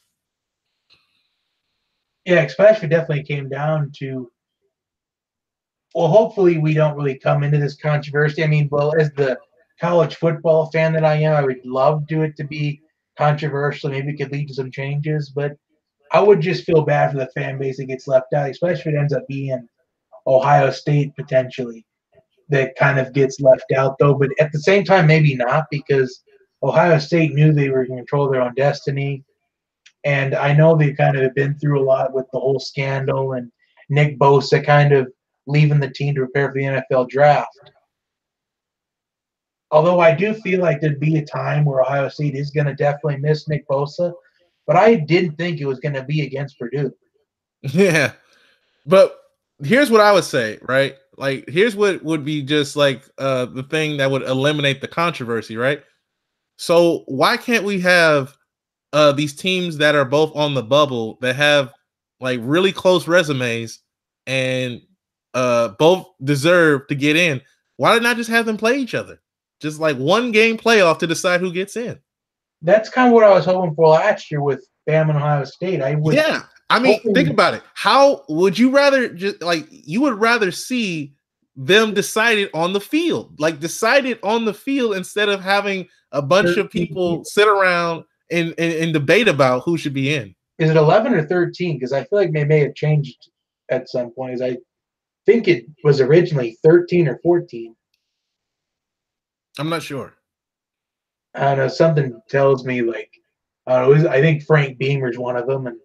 yeah, especially definitely came down to. Well, hopefully we don't really come into this controversy. I mean, well, as the college football fan that I am, I would love it to be controversial. Maybe it could lead to some changes, but I would just feel bad for the fan base that gets left out, especially if it ends up being Ohio State potentially that kind of gets left out, though. But at the same time, maybe not, because Ohio State knew they were in control of their own destiny. And I know they kind of have been through a lot with the whole scandal and Nick Bosa kind of leaving the team to prepare for the NFL draft. Although I do feel like there'd be a time where Ohio State is going to definitely miss Nick Bosa, but I didn't think it was going to be against Purdue. Yeah. But here's what I would say, right? Like, here's what would be just like the thing that would eliminate the controversy, right? So why can't we have these teams that are both on the bubble that have like really close resumes and both deserve to get in? Why not just have them play each other? Just like one game playoff to decide who gets in. That's kind of what I was hoping for last year with Bama and Ohio State. I would, yeah. I mean, think about it. How would you rather just like you would rather see them decided on the field, like decided on the field instead of having a bunch of people sit around and debate about who should be in. Is it 11 or 13? Because I feel like they may have changed at some point. As I think it was originally 13 or 14. I'm not sure. I don't know. Something tells me like I think Frank Beamer's one of them, and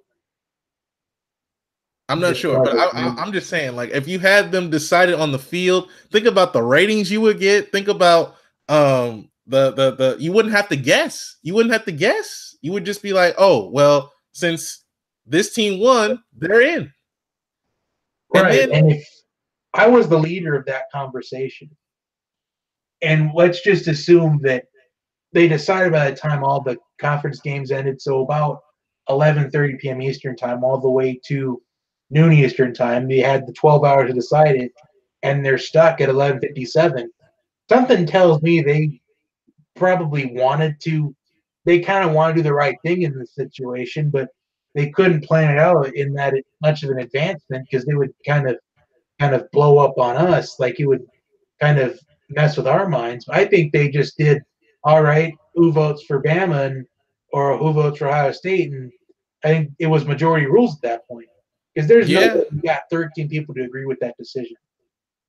I'm not sure, but I'm just saying, like, if you had them decided on the field, think about the ratings you would get. Think about the you wouldn't have to guess. You wouldn't have to guess. You would just be like, oh, well, since this team won, they're in. Right. And if I was the leader of that conversation, and let's just assume that they decided by the time all the conference games ended, so about 11:30 p.m. Eastern time, all the way to noon Eastern time, they had the 12 hours to decide it, and they're stuck at 11:57. Something tells me they probably wanted to. They kind of want to do the right thing in this situation, but they couldn't plan it out in that much of an advancement because they would kind of blow up on us. Like it would kind of mess with our minds. I think they just did all right. Who votes for Bama or who votes for Ohio State? And I think it was majority rules at that point because there's no way you got 13 people to agree with that decision.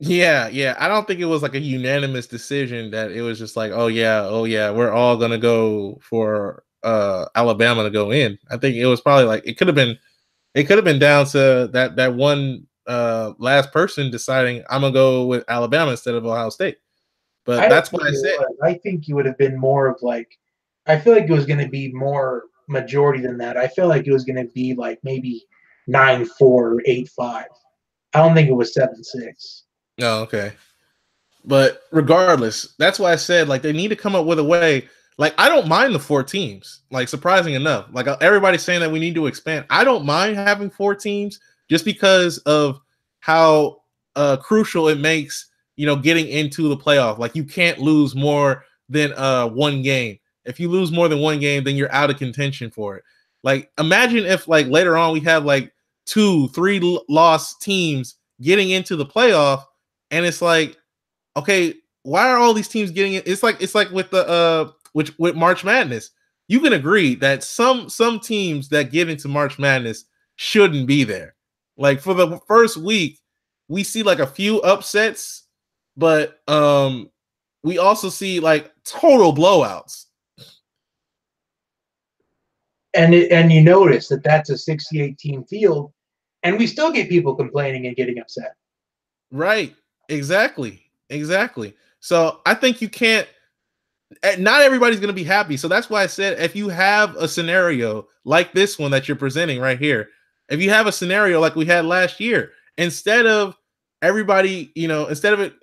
Yeah. I don't think it was like a unanimous decision that it was just like, oh yeah, we're all gonna go for Alabama to go in. I think it was probably like it could have been down to that one last person deciding I'm gonna go with Alabama instead of Ohio State. But that's what I said. I think you would have been more of like, I feel like it was going to be more majority than that. I feel like it was going to be like maybe 9-4 or 8-5. I don't think it was 7-6. Oh, okay. But regardless, that's why I said like they need to come up with a way. Like I don't mind the 4 teams. Like surprising enough, like everybody's saying that we need to expand. I don't mind having 4 teams just because of how crucial it makes, getting into the playoff. Like you can't lose more than one game. If you lose more than one game, then you're out of contention for it. Like imagine if like later on we have like 2-3 lost teams getting into the playoff, and it's like, okay, why are all these teams getting it? It's like with the with March Madness. You can agree that some teams that get into March Madness shouldn't be there. Like for the first week, we see like a few upsets, but we also see like total blowouts. And you notice that that's a 68 team field, and we still get people complaining and getting upset. Right. Exactly. So I think you can't. Not everybody's going to be happy. So that's why I said if you have a scenario like this one that you're presenting right here, if you have a scenario like we had last year, instead of everybody, instead of it,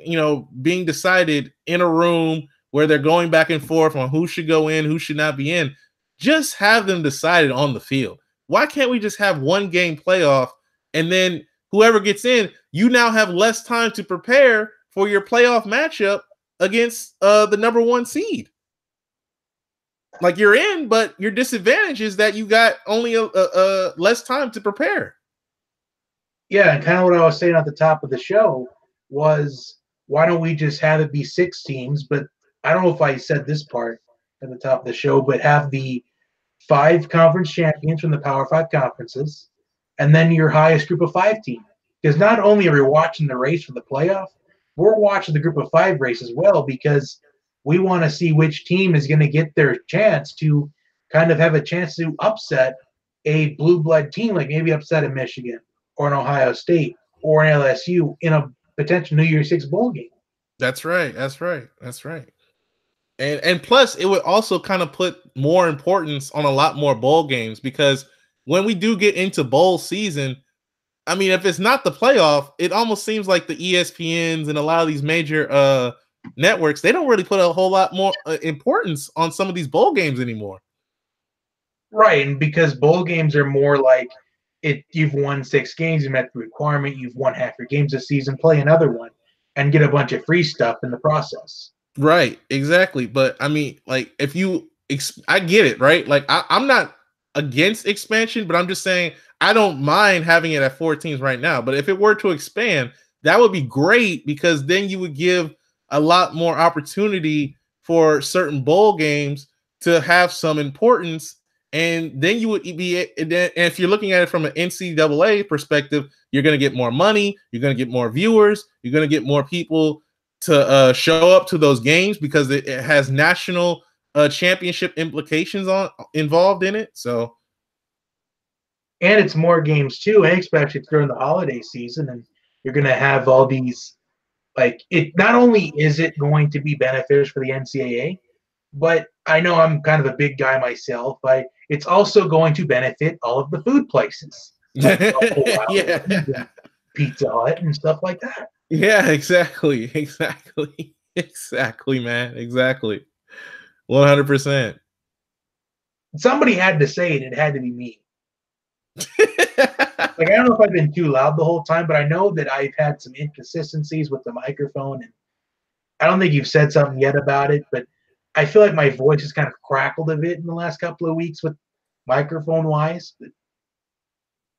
being decided in a room where they're going back and forth on who should go in, who should not be in, just have them decided on the field. Why can't we just have one game playoff and then whoever gets in, you now have less time to prepare for your playoff matchup against the number 1 seed. Like you're in, but your disadvantage is that you got only a less time to prepare. Yeah, and kind of what I was saying at the top of the show was, why don't we just have it be 6 teams? But I don't know if I said this part at the top of the show, but have the 5 conference champions from the Power 5 conferences, and then your highest group of 5 team. Because not only are we watching the race for the playoff, we're watching the group of 5 race as well because we want to see which team is going to get their chance to kind of have a chance to upset a blue blood team, like maybe upset a Michigan or an Ohio State or an LSU in a potential New Year's Six bowl game. That's right. That's right. That's right. And plus, it would also kind of put more importance on a lot more bowl games because when we do get into bowl season, I mean, if it's not the playoff, it almost seems like the ESPNs and a lot of these major networks, they don't really put a whole lot more importance on some of these bowl games anymore. Right, and because bowl games are more like you've won 6 games, you met the requirement, you've won half your games this season, play another one, and get a bunch of free stuff in the process. Right, exactly. But I mean, like, if you, I get it, right? Like, I'm not against expansion, but I'm just saying I don't mind having it at 4 teams right now. But if it were to expand, that would be great because then you would give a lot more opportunity for certain bowl games to have some importance. And then you would be, and if you're looking at it from an NCAA perspective, you're going to get more money, you're going to get more viewers, you're going to get more people to show up to those games because it has national championship implications involved in it. So, and it's more games too, and especially during the holiday season, and you're going to have all these. Like, it not only is it going to be beneficial for the NCAA, but I know I'm kind of a big guy myself. It's also going to benefit all of the food places, like yeah, Pizza Hut and stuff like that. Yeah, exactly, man, exactly, 100%. Somebody had to say it. It had to be me. Like, I don't know if I've been too loud the whole time, but I know that I've had some inconsistencies with the microphone, and I don't think you've said something yet about it, but I feel like my voice has kind of crackled a bit in the last couple of weeks with microphone-wise.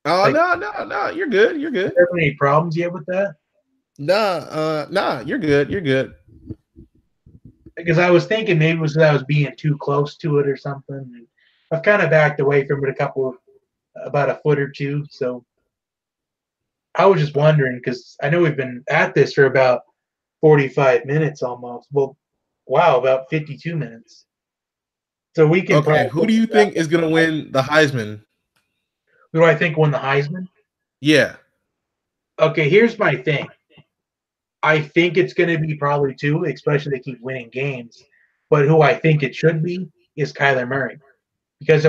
Oh, like, no, you're good. You're good. Are there any problems yet with that? Nah, you're good. You're good. Because I was thinking maybe it was that I was being too close to it or something. And I've kind of backed away from it about a foot or two. So I was just wondering because I know we've been at this for about 45 minutes almost. Well, wow, about 52 minutes. So we can. Okay, who do you think is going to win the Heisman? Who do I think won the Heisman? Yeah. Okay, here's my thing. I think it's going to be probably Tua, especially if they keep winning games. But who I think it should be is Kyler Murray. Because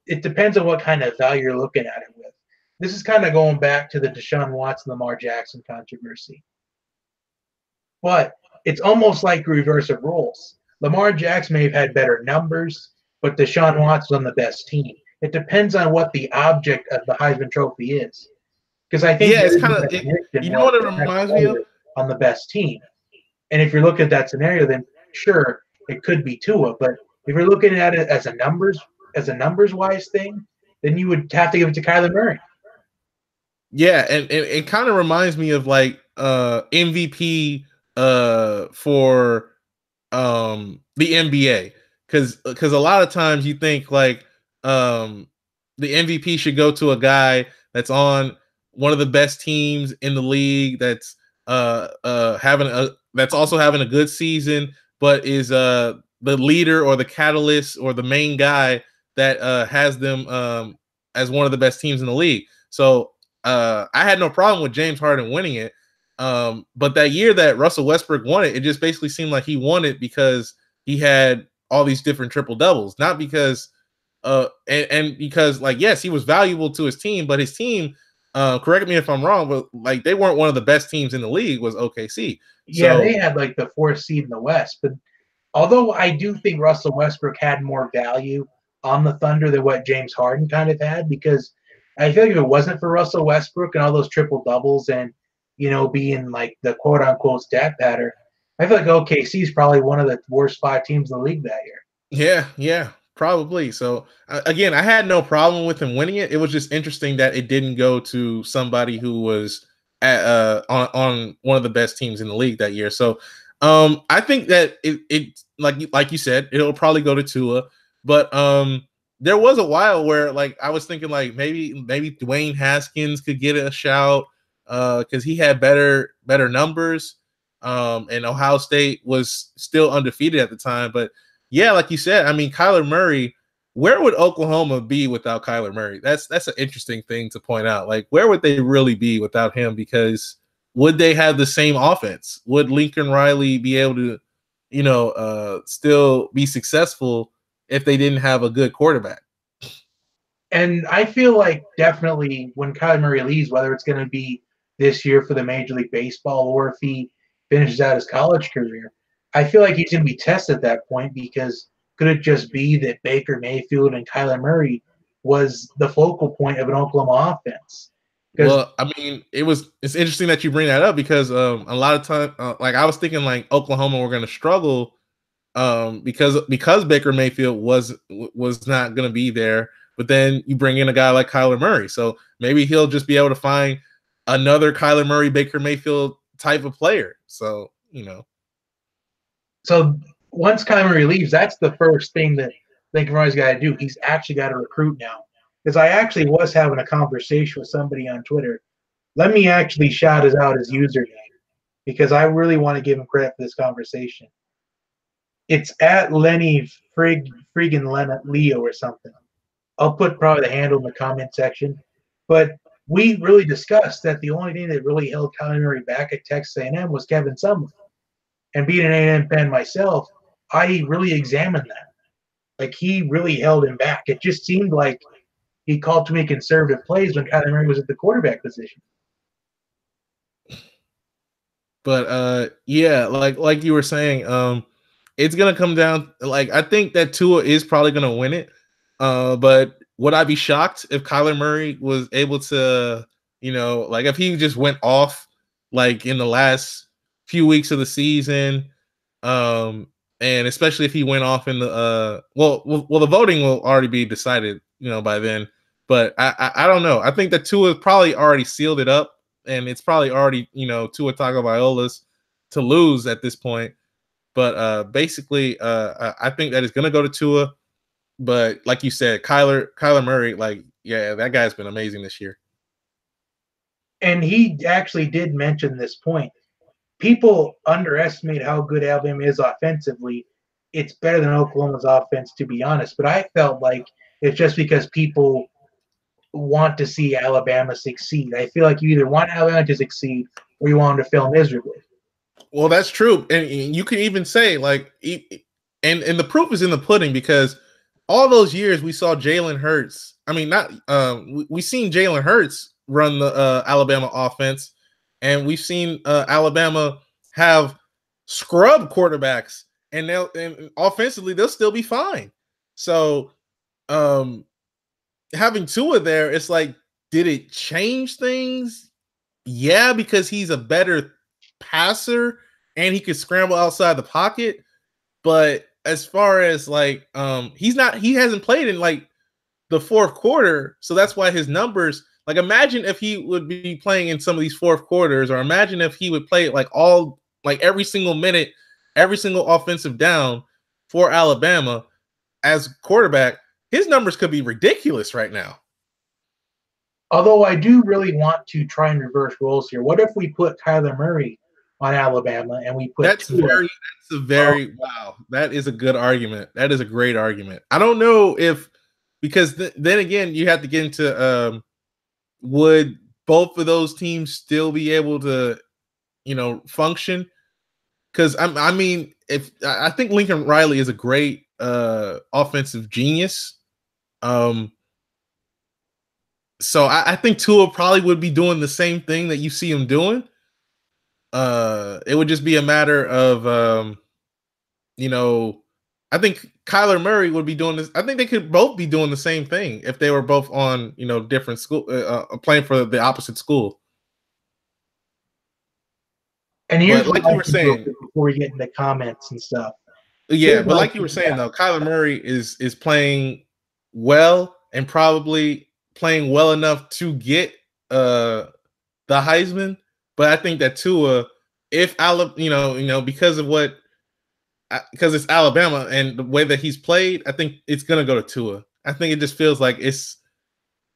it depends on what kind of value you're looking at it with. This is kind of going back to the Deshaun Watson, Lamar Jackson controversy. But it's almost like a reverse of roles. Lamar Jackson may have had better numbers, but Deshaun Watson on the best team. It depends on what the object of the Heisman Trophy is. Because I think it's kind of, you know what it reminds me of? On the best team. And if you're looking at that scenario, then sure, it could be Tua. But if you're looking at it as a numbers wise thing, then you would have to give it to Kyler Murray. Yeah, and it kind of reminds me of like MVP for the NBA because a lot of times you think like the MVP should go to a guy that's on one of the best teams in the league that's that's also having a good season, but is the leader or the catalyst or the main guy that has them as one of the best teams in the league. So I had no problem with James Harden winning it. But that year that Russell Westbrook won it, it just basically seemed like he won it because he had all these different triple doubles, not because and because, like, yes, he was valuable to his team, but his team, correct me if I'm wrong, but like they weren't one of the best teams in the league, was OKC. Yeah, they had like the 4th seed in the West, but although I do think Russell Westbrook had more value on the Thunder than what James Harden kind of had, because I feel like if it wasn't for Russell Westbrook and all those triple doubles and, you know, being like the quote unquote stat pattern, I feel like OKC is probably one of the worst 5 teams in the league that year. Yeah, probably. So again, I had no problem with him winning it. It was just interesting that it didn't go to somebody who was on one of the best teams in the league that year. So I think that it like you said, it'll probably go to Tua, but there was a while where like I was thinking like maybe Dwayne Haskins could get a shout because he had better numbers. And Ohio State was still undefeated at the time. But yeah, like you said, I mean, Kyler Murray, where would Oklahoma be without Kyler Murray? That's an interesting thing to point out. Like, where would they really be without him? Because would they have the same offense? Would Lincoln Riley be able to, still be successful if they didn't have a good quarterback? And I feel like definitely when Kyler Murray leaves, whether it's going to be this year for the Major League Baseball or if he finishes out his college career, I feel like he's going to be tested at that point because could it just be that Baker Mayfield and Kyler Murray was the focal point of an Oklahoma offense? Well, I mean, it's interesting that you bring that up because a lot of time, like I was thinking, like Oklahoma were going to struggle because Baker Mayfield was not going to be there. But then you bring in a guy like Kyler Murray, so maybe he'll just be able to find another Kyler Murray, Baker Mayfield type of player. So So once Kyler Murray leaves, that's the first thing that Lincoln Riley's got to do. He's actually got to recruit now. Because I actually was having a conversation with somebody on Twitter. Let me actually shout out his username because I really want to give him credit for this conversation. It's at Lenny Friggin Leo or something. I'll put probably the handle in the comment section. But we really discussed that the only thing that really held Kyler Murray back at Texas A&M was Kevin Sumlin. And being an A&M fan myself, I really examined that. Like, he really held him back. It just seemed like he called too many conservative plays when Kyler Murray was at the quarterback position. But yeah, like you were saying, it's gonna come down. Like I think that Tua is probably gonna win it. But would I be shocked if Kyler Murray was able to, like if he just went off like in the last few weeks of the season, and especially if he went off in the well, the voting will already be decided, by then. But I don't know. I think that Tua probably already sealed it up, and it's probably already, Tua Tagovailoa's to lose at this point. But basically, I think that it's going to go to Tua. But like you said, Kyler Murray, like, yeah, that guy's been amazing this year. And he actually did mention this point. People underestimate how good Alabama is offensively. It's better than Oklahoma's offense, to be honest. But I felt like it's just because people want to see Alabama succeed. I feel like you either want Alabama to succeed or you want them to fail miserably. Well, that's true. And you can even say, like, and the proof is in the pudding because all those years we saw Jalen Hurts. I mean, not we seen Jalen Hurts run the Alabama offense, and we've seen Alabama have scrub quarterbacks, and offensively they'll still be fine. So, having Tua there, it's like, did it change things? Yeah, because he's a better passer and he could scramble outside the pocket. But as far as like, he hasn't played in like the fourth quarter, so that's why his numbers. Like, imagine if he would be playing in some of these fourth quarters, or imagine if he would play like every single minute, every single offensive down for Alabama as quarterback. His numbers could be ridiculous right now. Although I do really want to try and reverse roles here. What if we put Kyler Murray on Alabama and we put wow. That is a good argument. That is a great argument. I don't know if, because then again, you have to get into would both of those teams still be able to, function? Because I mean, if I think Lincoln Riley is a great offensive genius. So I think Tua probably would be doing the same thing that you see him doing. It would just be a matter of, I think Kyler Murray would be doing this. I think they could both be doing the same thing if they were both on, different school, playing for the opposite school. And here's what you were saying before we get into comments and stuff. Yeah, but like you were saying though, Kyler Murray is playing well and probably playing well enough to get the Heisman. But I think that Tua, if because it's Alabama and the way that he's played, I think it's gonna go to Tua. I think it just feels like it's,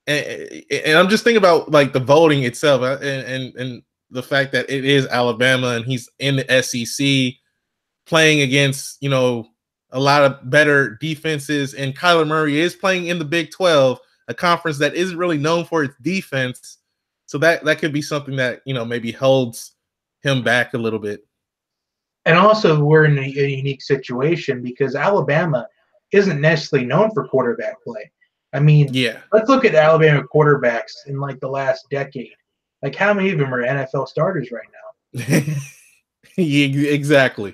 and I'm just thinking about like the voting itself, and the fact that it is Alabama and he's in the SEC playing against, you know, a lot of better defenses, and Kyler Murray is playing in the Big 12, a conference that isn't really known for its defense. So that could be something that, you know, maybe holds him back a little bit. And also, we're in a unique situation because Alabama isn't necessarily known for quarterback play. I mean, Yeah. let's look at Alabama quarterbacks in like the last decade. Like, how many of them are NFL starters right now? Exactly.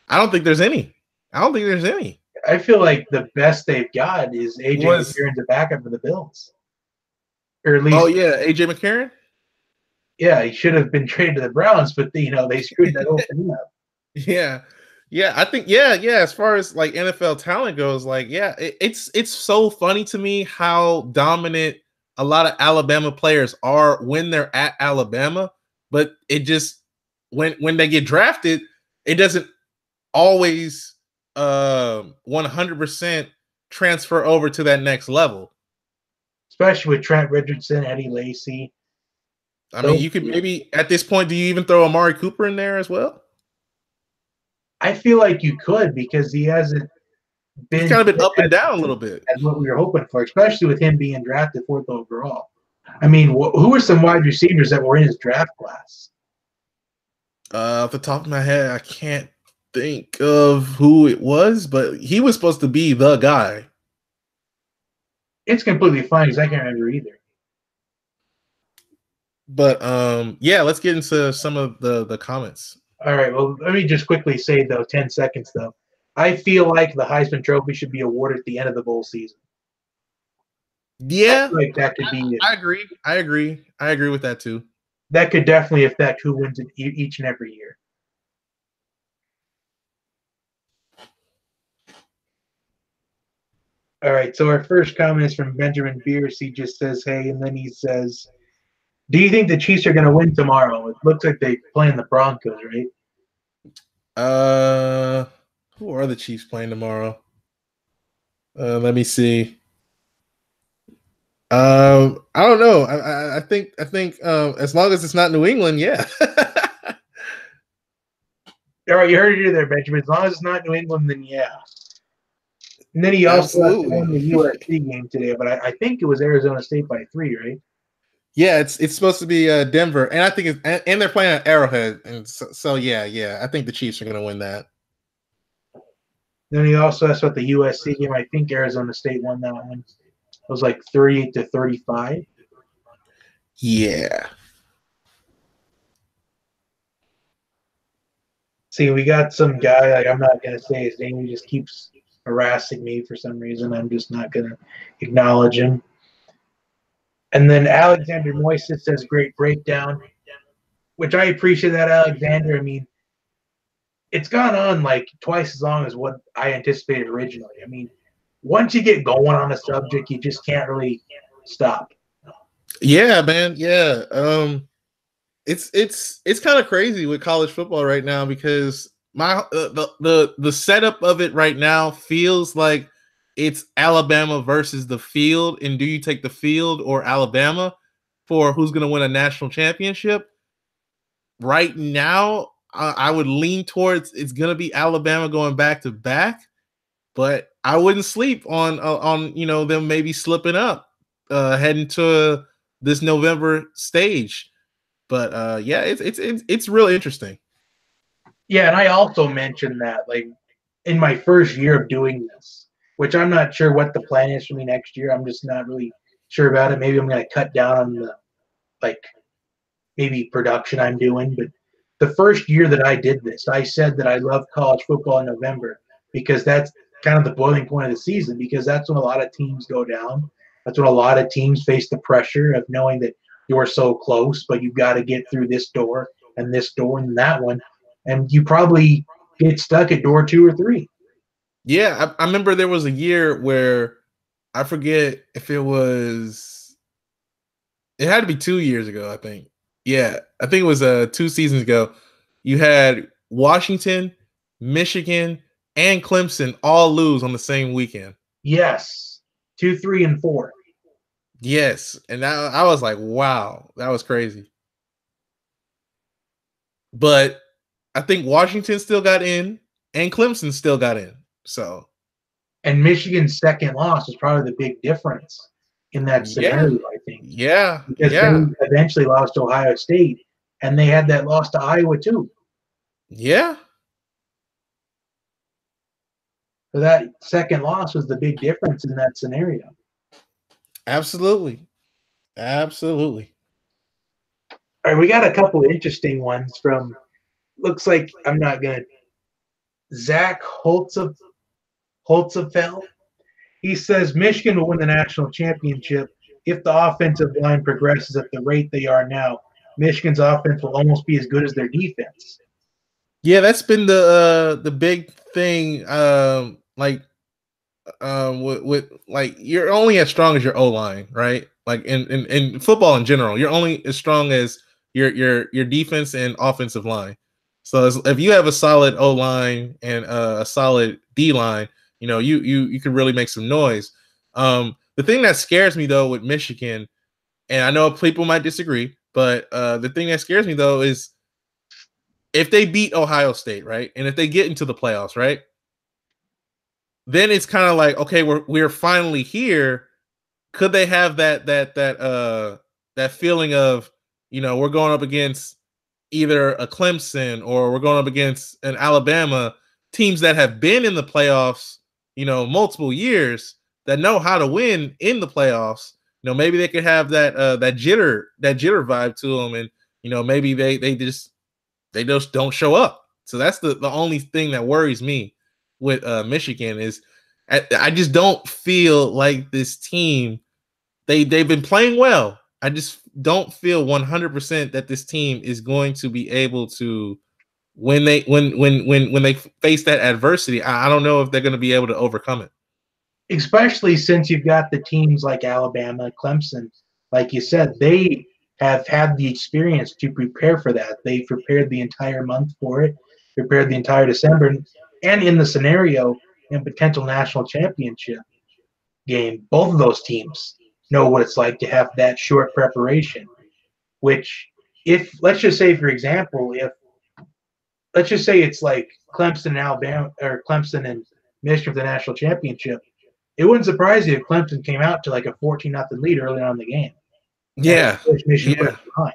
I don't think there's any. I feel like the best they've got is AJ Was McCarron's a backup for the Bills, or at Oh least, yeah, AJ McCarron. yeah, he should have been traded to the Browns, but they screwed that whole thing up. Yeah, I think yeah. As far as like NFL talent goes, like it's so funny to me how dominant a lot of Alabama players are when they're at Alabama, but it just when they get drafted, it doesn't always 100% transfer over to that next level. Especially with Trent Richardson, Eddie Lacy. I mean, you could maybe at this point, do you even throw Amari Cooper in there as well? I feel like you could because he hasn't been. He's kind of been up and down a little bit. As what we were hoping for, especially with him being drafted 4th overall. I mean, who were some wide receivers that were in his draft class? Off the top of my head, I can't think of who it was, but he was supposed to be the guy. It's completely fine because I can't remember either. But yeah, let's get into some of the comments. All right. Well, let me just quickly say though, 10 seconds though. I feel like the Heisman Trophy should be awarded at the end of the bowl season. Yeah, like that could be. I agree with that too. That could definitely affect who wins it each and every year. All right. So our first comment is from Benjamin Beers. He just says, "Hey," and then he says, "Do you think the Chiefs are going to win tomorrow? It looks like they playing the Broncos, right?" Who are the Chiefs playing tomorrow? Let me see. I don't know. I think as long as it's not New England, yeah. All right, you heard it there, Benjamin. As long as it's not New England, then yeah. And then he also won the USC game today, but I think it was Arizona State by 3, right? Yeah, it's supposed to be Denver, and I think and they're playing at Arrowhead, and so yeah, I think the Chiefs are going to win that. Then he also asked about the USC game. I think Arizona State won that one. It was like 38-35. Yeah. See, we got some guy, like I'm not going to say his name. He just keeps harassing me for some reason. I'm just not going to acknowledge him. And then Alexander Moises says, "Great breakdown," which I appreciate that, Alexander. I mean, it's gone on like twice as long as what I anticipated originally. I mean, once you get going on a subject, you just can't really stop. Yeah, man. Yeah. It's kind of crazy with college football right now because the setup of it right now feels like it's Alabama versus the field, and do you take the field or Alabama for who's going to win a national championship? Right now, I would lean towards it's going to be Alabama going back to back, but I wouldn't sleep on them maybe slipping up heading to this November stage. But yeah, it's really interesting. Yeah, and I also mentioned that like in my first year of doing this, which I'm not sure what the plan is for me next year. I'm just not really sure about it. Maybe I'm going to cut down on the maybe production I'm doing. But the first year that I did this, I said that I love college football in November because that's kind of the boiling point of the season, because that's when a lot of teams go down. That's when a lot of teams face the pressure of knowing that you're so close, but you've got to get through this door and that one. And you probably get stuck at door 2 or 3. Yeah, I remember there was a year where I forget if it had to be 2 years ago, I think. Yeah, I think it was 2 seasons ago. You had Washington, Michigan, and Clemson all lose on the same weekend. Yes. 2, 3, and 4. Yes, and I was like, wow, that was crazy. But I think Washington still got in, and Clemson still got in. So, and Michigan's second loss was probably the big difference in that yeah, scenario, I think, yeah, because they yeah, eventually lost to Ohio State, and they had that loss to Iowa too. yeah. So that second loss was the big difference in that scenario. Absolutely, absolutely. All right, we got a couple interesting ones from. Looks like I'm not gonna. Zach Holtzefeld. He says Michigan will win the national championship if the offensive line progresses at the rate they are now. Michigan's offense will almost be as good as their defense. Yeah, that's been the big thing. With like you're only as strong as your O line, right? Like in football in general, you're only as strong as your defense and offensive line. So if you have a solid O line and a solid D line, you can really make some noise. The thing that scares me though with Michigan, and I know people might disagree, but the thing that scares me though is if they beat Ohio State, right, and if they get into the playoffs, right, then it's kind of like, okay, we're finally here. Could they have that feeling of, we're going up against either a Clemson or we're going up against an Alabama, teams that have been in the playoffs, multiple years, that know how to win in the playoffs. Maybe they could have that jitter vibe to them, and maybe they just don't show up. So that's the only thing that worries me with Michigan is I just don't feel like this team they've been playing well. I just don't feel 100% that this team is going to be able to when they face that adversity. I don't know if they're going to be able to overcome it. Especially since you've got the teams like Alabama, Clemson, like you said, they have had the experience to prepare for that. They prepared the entire month for it, prepared the entire December, and in the scenario in potential national championship game, both of those teams know what it's like to have that short preparation. Which, if let's just say, for example, if let's just say it's like Clemson and Alabama or Clemson and Michigan for the national championship, it wouldn't surprise you if Clemson came out to like a 14-0 lead early on in the game. Yeah, Michigan put yeah, it behind.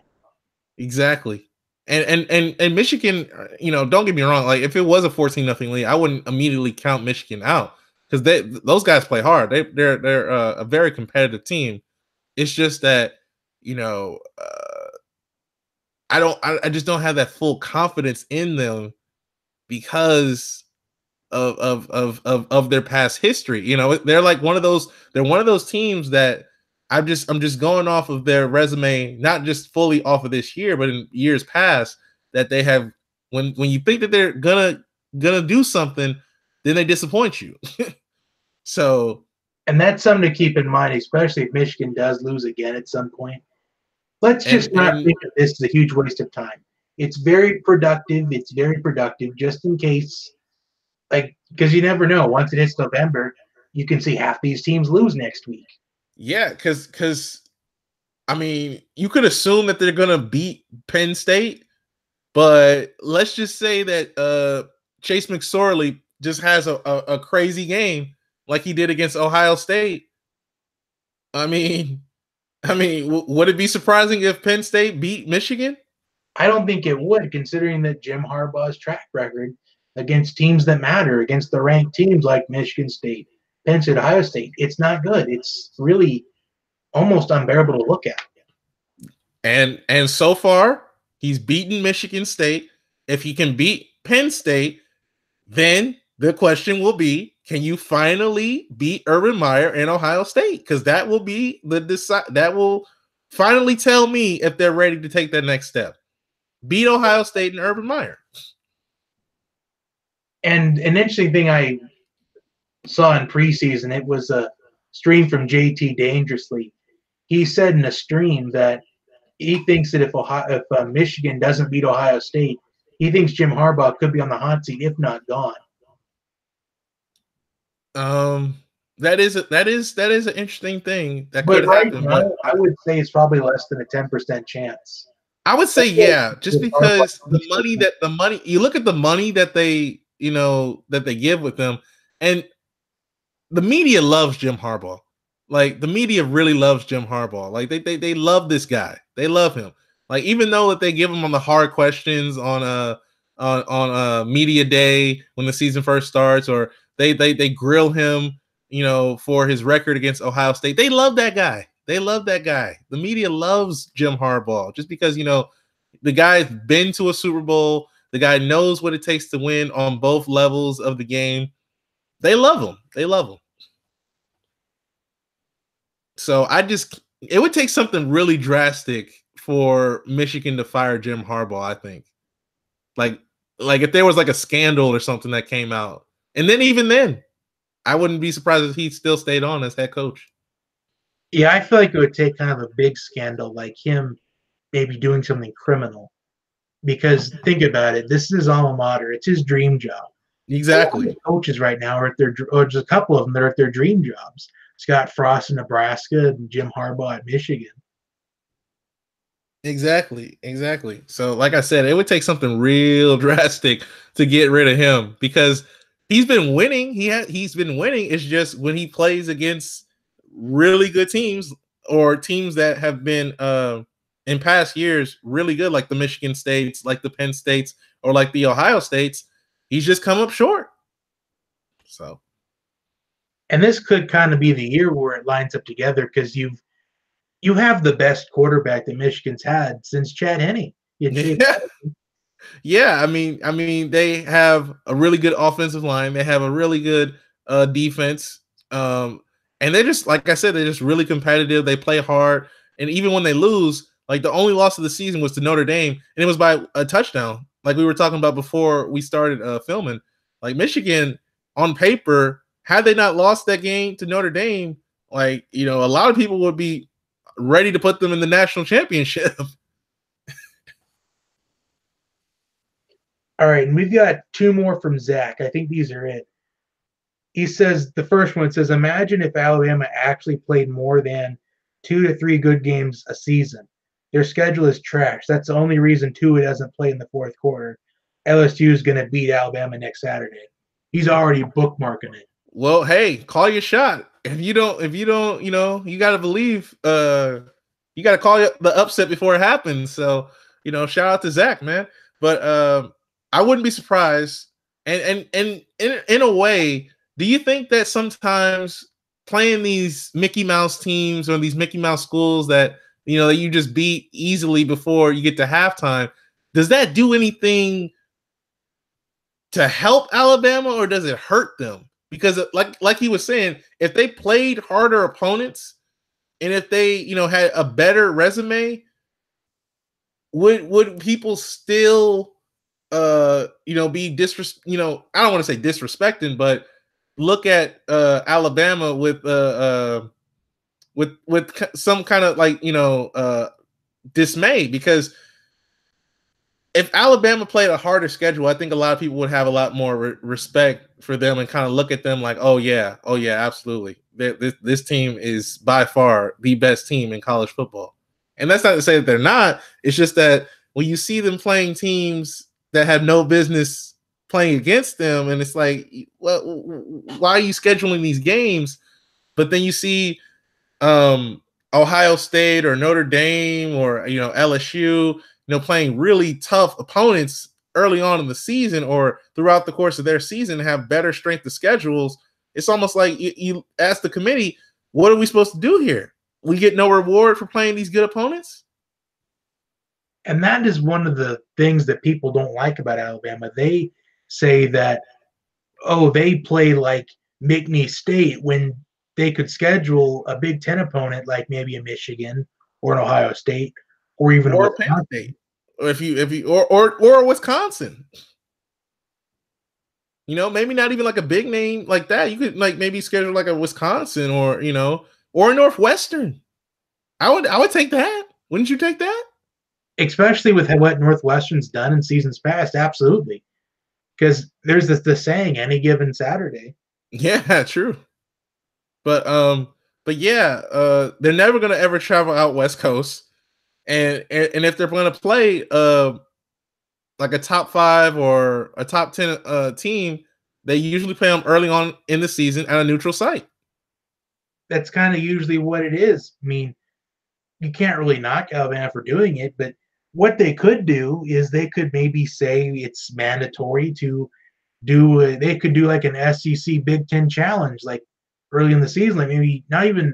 exactly. And Michigan, don't get me wrong. Like if it was a 14-0 lead, I wouldn't immediately count Michigan out because those guys play hard. They're a very competitive team. It's just that I just don't have that full confidence in them because of their past history. They're like they're one of those teams that I'm just going off of their resume, not just fully off of this year, but in years past that they have when you think that they're gonna do something, then they disappoint you. So and that's something to keep in mind, especially if Michigan does lose again at some point. Let's just not and think of this as a huge waste of time. It's very productive. It's very productive just in case, like, because you never know. Once it hits November, you can see half these teams lose next week. yeah, because I mean, you could assume that they're gonna beat Penn State, but let's just say that Chase McSorley just has a crazy game like he did against Ohio State. I mean, would it be surprising if Penn State beat Michigan? I don't think it would, considering that Jim Harbaugh's track record against teams that matter, against the ranked teams like Michigan State, Penn State, Ohio State. It's not good. It's really almost unbearable to look at. And so far, he's beaten Michigan State. If he can beat Penn State, then the question will be, can you finally beat Urban Meyer and Ohio State? Because that will be that will finally tell me if they're ready to take that next step. Beat Ohio State and Urban Meyer. And an interesting thing I saw in preseason, it was a stream from JT Dangerously. He said in a stream that he thinks that if Michigan doesn't beat Ohio State, he thinks Jim Harbaugh could be on the hot seat, if not gone. That is an interesting thing that But could right happen. But now, I would say it's probably less than a 10% chance. I would say yeah, just Jim Harbaugh because the money you look at the money that they that they give with them, and the media loves Jim Harbaugh. Like the media really loves Jim Harbaugh. Like they love this guy. They love him. Like even though that they give him on the hard questions on media day when the season first starts, or they grill him, for his record against Ohio State. They love that guy. They love that guy. The media loves Jim Harbaugh just because the guy's been to a Super Bowl. The guy knows what it takes to win on both levels of the game. They love him. They love him. So it would take something really drastic for Michigan to fire Jim Harbaugh, I think. Like if there was like a scandal or something that came out. And then even then, I wouldn't be surprised if he still stayed on as head coach. Yeah, I feel like it would take kind of a big scandal like him maybe doing something criminal. Because think about it, this is his alma mater. It's his dream job. Exactly. Coaches right now are at or just a couple of them that are at their dream jobs. Scott Frost in Nebraska and Jim Harbaugh at Michigan. Exactly. So, like I said, it would take something real drastic to get rid of him because he's been winning. He's been winning. It's just when he plays against really good teams or teams that have been in past years really good, like the Michigan States, like the Penn States, or like the Ohio States, he's just come up short. So, and this could kind of be the year where it lines up together because you have the best quarterback that Michigan's had since Chad Henne. Yeah, I mean, they have a really good offensive line. They have a really good defense, and they're just like I said, they're just really competitive. They play hard, and even when they lose, like the only loss of the season was to Notre Dame, and it was by a touchdown. Like we were talking about before we started filming. Like Michigan, on paper, had they not lost that game to Notre Dame, like a lot of people would be ready to put them in the national championship. All right, and we've got two more from Zach. I think these are it. He says the first one says, imagine if Alabama actually played more than 2 to 3 good games a season. Their schedule is trash. That's the only reason Tua doesn't play in the fourth quarter. LSU is going to beat Alabama next Saturday. He's already bookmarking it. Well, hey, call your shot. If you don't, you got to believe. You got to call the upset before it happens. So, shout out to Zach, man. But I wouldn't be surprised. And in a way, do you think that sometimes playing these Mickey Mouse teams or these Mickey Mouse schools that that you just beat easily before you get to halftime, does that do anything to help Alabama or does it hurt them? Because like he was saying, if they played harder opponents and if they had a better resume, would people still be I don't want to say disrespecting, but look at Alabama with some kind of dismay? Because if Alabama played a harder schedule, I think a lot of people would have a lot more respect for them and kind of look at them like, oh yeah, absolutely. This team is by far the best team in college football. And that's not to say that they're not. It's just that when you see them playing teams that have no business playing against them, and it's like, well, why are you scheduling these games? But then you see Ohio State or Notre Dame or LSU, playing really tough opponents early on in the season or throughout the course of their season, have better strength of schedules. It's almost like you ask the committee, what are we supposed to do here? We get no reward for playing these good opponents? And that is one of the things that people don't like about Alabama. They say that, oh, they play like McNeese State when they could schedule a Big Ten opponent like maybe a Michigan or an Ohio State or even or a Wisconsin. Penn State, or if you or Wisconsin. Maybe not even like a big name like that. You could like maybe schedule like a Wisconsin or or a Northwestern. I would take that. Wouldn't you take that? Especially with what Northwestern's done in seasons past, absolutely. Because there's the saying, any given Saturday. Yeah, true. But yeah, they're never gonna ever travel out West Coast, and if they're gonna play like a top 5 or a top 10 team, they usually play them early on in the season at a neutral site. That's kind of usually what it is. I mean, you can't really knock Alabama for doing it, but what they could do is they could maybe say it's mandatory to they could do like an SEC Big Ten challenge, like early in the season, like maybe not even,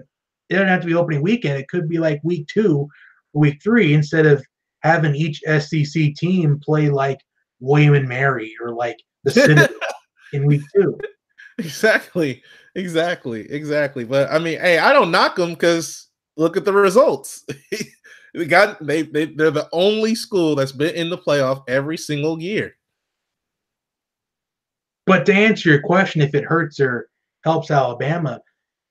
it doesn't have to be opening weekend. It could be like week 2 or week 3 instead of having each SEC team play like William and Mary or like the Citadel in week 2. Exactly. But I mean, hey, I don't knock them because look at the results. they're the only school that's been in the playoff every single year. But to answer your question, if it hurts or helps Alabama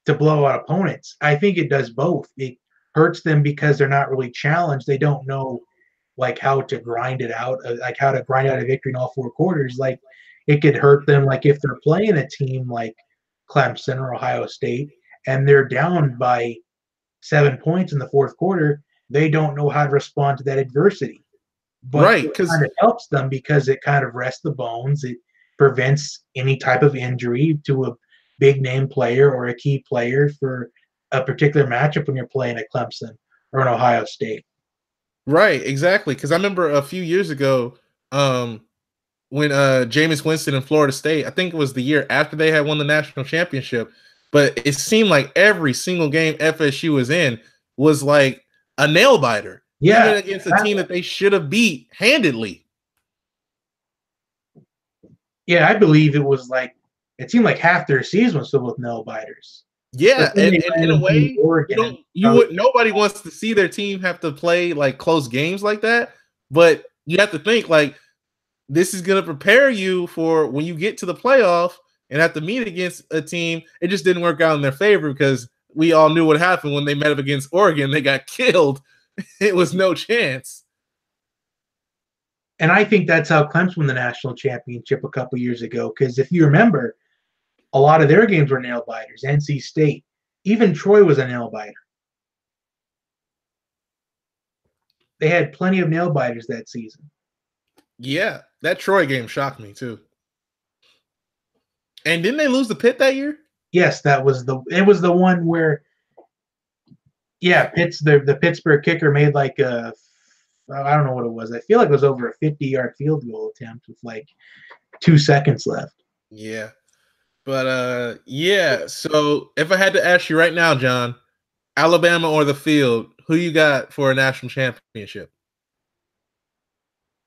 to blow out opponents, I think it does both. It hurts them because they're not really challenged. They don't know like how to grind it out, like how to grind out a victory in all 4 quarters. Like it could hurt them, like if they're playing a team like Clemson or Ohio State and they're down by 7 points in the 4th quarter, they don't know how to respond to that adversity. But right, it kind of helps them because it kind of rests the bones. It prevents any type of injury to a big name player or a key player for a particular matchup when you're playing at Clemson or an Ohio State. Right, exactly. Because I remember a few years ago, when Jameis Winston in Florida State, I think it was the year after they had won the national championship, but it seemed like every single game FSU was in was like a nail biter, even against a team that they should have beat handedly. Yeah, I believe it was like, it seemed like half their season was filled with nail biters. Yeah, and in a way, nobody wants to see their team have to play like close games like that. But you have to think like this is going to prepare you for when you get to the playoff and have to meet against a team. It just didn't work out in their favor because we all knew what happened when they met up against Oregon. They got killed. It was no chance. And I think that's how Clemson won the national championship a couple years ago. Because if you remember, a lot of their games were nail biters. NC State, even Troy was a nail biter. They had plenty of nail biters that season. Yeah, that Troy game shocked me too. And didn't they lose the Pitt that year? Yes, it was the one where, yeah, the Pittsburgh kicker made like a, I don't know what it was. I feel like it was over a 50-yard field goal attempt with like 2 seconds left. Yeah. But yeah, so if I had to ask you right now, John, Alabama or the field, who you got for a national championship?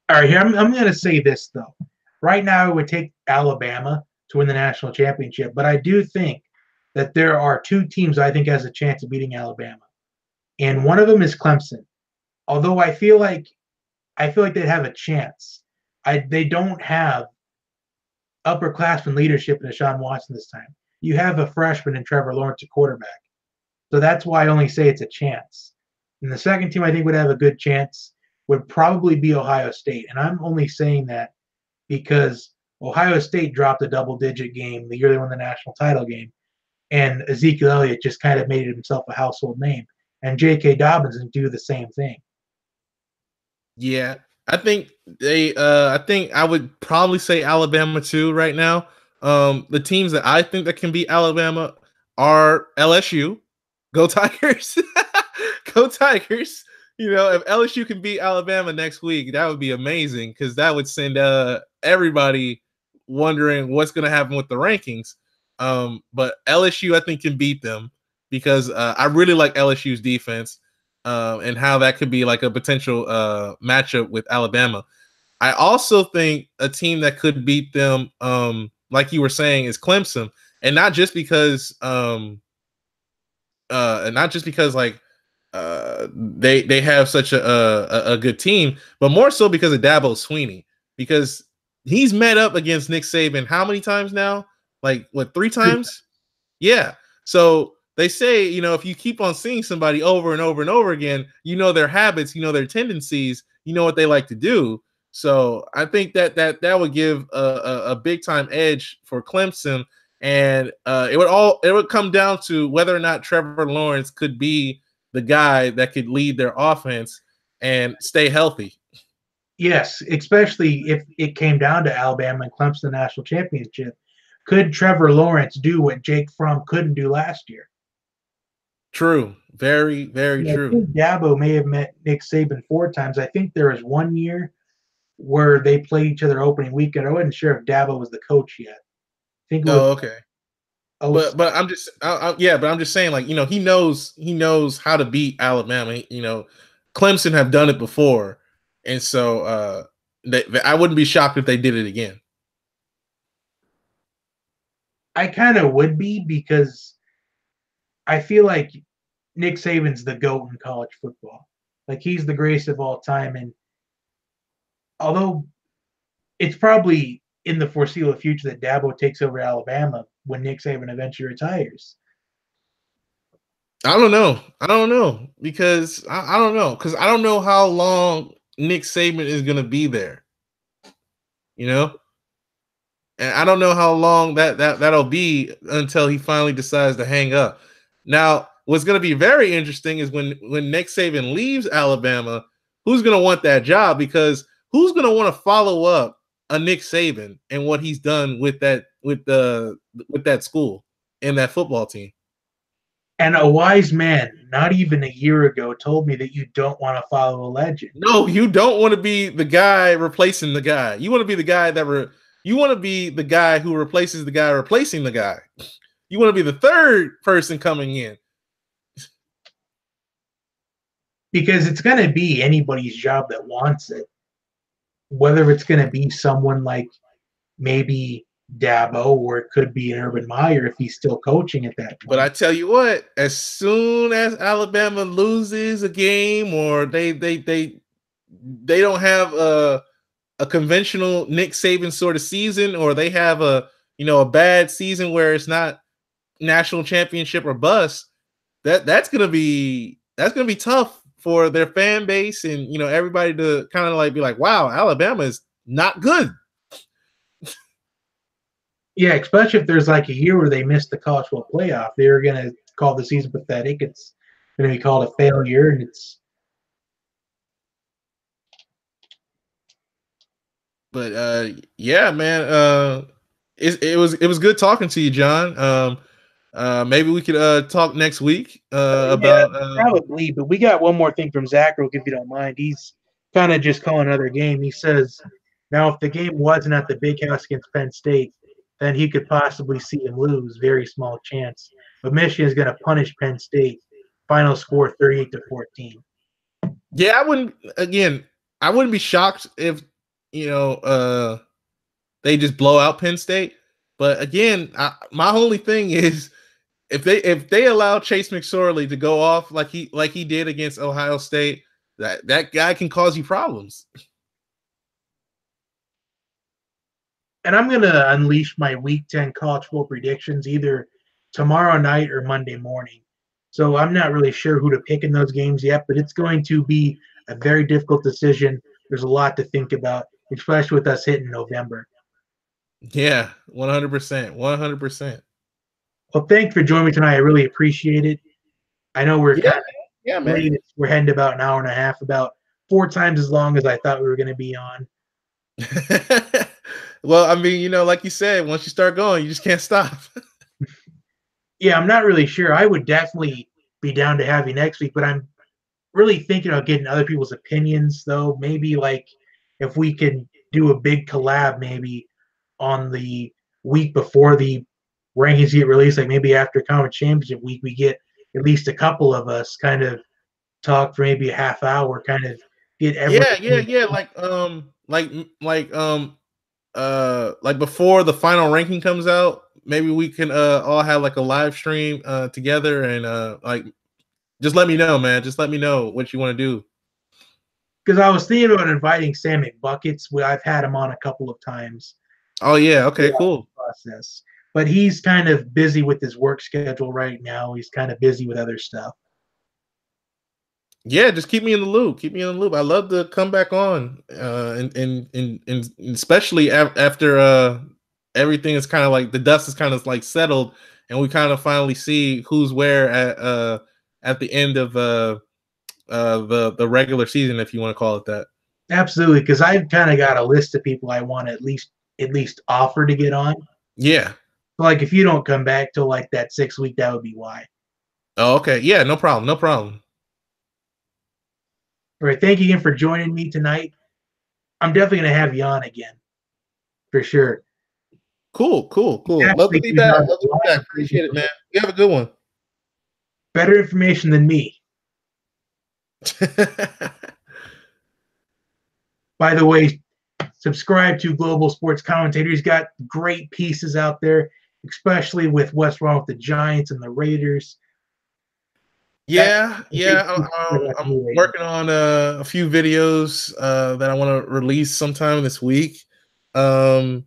All right, here I'm going to say this though. Right now, I would take Alabama to win the national championship, but I do think that there are 2 teams I think has a chance of beating Alabama, and one of them is Clemson. Although I feel like they'd have a chance. They don't have upperclassmen leadership in Deshaun Watson this time. You have a freshman in Trevor Lawrence, a quarterback. So that's why I only say it's a chance. And the second team I think would have a good chance would probably be Ohio State. And I'm only saying that because Ohio State dropped a double-digit game the year they won the national title game. And Ezekiel Elliott just kind of made himself a household name. And J.K. Dobbins didn't do the same thing. Yeah, I think I would probably say Alabama too right now. The teams that I think that can beat Alabama are LSU. Go Tigers. Go Tigers. You know, if LSU can beat Alabama next week, that would be amazing because that would send everybody wondering what's going to happen with the rankings. But LSU, I think, can beat them because I really like LSU's defense and how that could be like a potential matchup with Alabama. I also think a team that could beat them, like you were saying, is Clemson, and not just because like they have such a good team, but more so because of Dabo Swinney, because he's met up against Nick Saban how many times now? Like what, 3 times? Yeah. So they say, you know, if you keep on seeing somebody over and over and over again, you know their habits, you know their tendencies, you know what they like to do. So I think that would give a big time edge for Clemson. And it would come down to whether or not Trevor Lawrence could be the guy that could lead their offense and stay healthy. Yes, especially if it came down to Alabama and Clemson national championship. Could Trevor Lawrence do what Jake Fromm couldn't do last year? True. Very, very Yeah, I true. think Dabo may have met Nick Saban 4 times. I think there was one year where they played each other opening weekend. I wasn't sure if Dabo was the coach yet. I think it was Oh, okay. oh But I'm just yeah, but I'm just saying, like, he knows how to beat Alabama. Clemson have done it before, and so I wouldn't be shocked if they did it again. I kind of would be because I feel like Nick Saban's the GOAT in college football. Like he's the greatest of all time. And although it's probably in the foreseeable future that Dabo takes over Alabama when Nick Saban eventually retires. I don't know. I don't know because I don't know because I don't know how long Nick Saban is going to be there. You know, and I don't know how long that'll be until he finally decides to hang up. Now, what's going to be very interesting is when Nick Saban leaves Alabama, who's going to want that job? Because who's going to want to follow up a Nick Saban and what he's done with that school and that football team? And a wise man, not even a year ago, told me that you don't want to follow a legend. No, you don't want to be the guy replacing the guy. You want to be the guy you want to be the guy who replaces the guy replacing the guy. You want to be the third person coming in. Because it's going to be anybody's job that wants it. Whether it's going to be someone like maybe Dabo, or it could be an Urban Meyer if he's still coaching at that point. But I tell you what, as soon as Alabama loses a game or they don't have a conventional Nick Saban sort of season, or they have a bad season where it's not national championship or bust, that's gonna be tough for their fan base and everybody to kind of like be like, wow, Alabama is not good. Yeah, especially if there's like a year where they missed the college football playoff, they're going to call the season pathetic. It's going to be called a failure, and it's. But yeah, man, it was good talking to you, John. Maybe we could talk next week about Probably, but we got one more thing from Zach, if you don't mind. He's kind of just calling another game. He says, now if the game wasn't at the Big House against Penn State, then he could possibly see him lose. Very small chance. But Michigan is going to punish Penn State. Final score 38-14. Yeah, I wouldn't be shocked if they just blow out Penn State. But again, my only thing is if they allow Chase McSorley to go off like he did against Ohio State, that guy can cause you problems. And I'm going to unleash my Week 10 college football predictions either tomorrow night or Monday morning. So I'm not really sure who to pick in those games yet, but it's going to be a very difficult decision. There's a lot to think about, especially with us hitting November. Yeah, 100%. 100%. Well, thanks for joining me tonight. I really appreciate it. I know we're kind of man. We're heading to about an hour and a half, about 4 times as long as I thought we were going to be on. Well, I mean, like you said, once you start going, you just can't stop. Yeah, I'm not really sure. I would definitely be down to have you next week, but I'm really thinking about getting other people's opinions, though. Maybe like if we can do a big collab, maybe on the week before the rankings get released, like maybe after conference championship week, we get at least a couple of us kind of talk for maybe a half hour, kind of get everyone. Yeah. Like before the final ranking comes out, maybe we can all have like a live stream together and like just let me know, man. Just let me know what you want to do. Because I was thinking about inviting Sam McBuckets. I've had him on a couple of times. Oh yeah, okay, cool. Process, but he's kind of busy with his work schedule right now. He's kind of busy with other stuff. Yeah, just keep me in the loop. Keep me in the loop. I love to come back on, and especially after everything is kind of like the dust is kind of like settled, and we kind of finally see who's where at the end of the regular season, if you want to call it that. Absolutely, because I've kind of got a list of people I want to at least offer to get on. Yeah. So like if you don't come back till like that 6 week, that would be why. Oh, okay. Yeah, no problem. No problem. All right, thank you again for joining me tonight. I'm definitely gonna have you on again for sure. Cool, cool, cool. Love to Actually, be gives back. out Love a to be lot back. of Appreciate it, man. You have a good one. better information than me. By the way, subscribe to Global Sports Commentator. He's got great pieces out there, especially with what's wrong with the Giants and the Raiders. Yeah, yeah. I'm Right. working on a few videos that I want to release sometime this week. So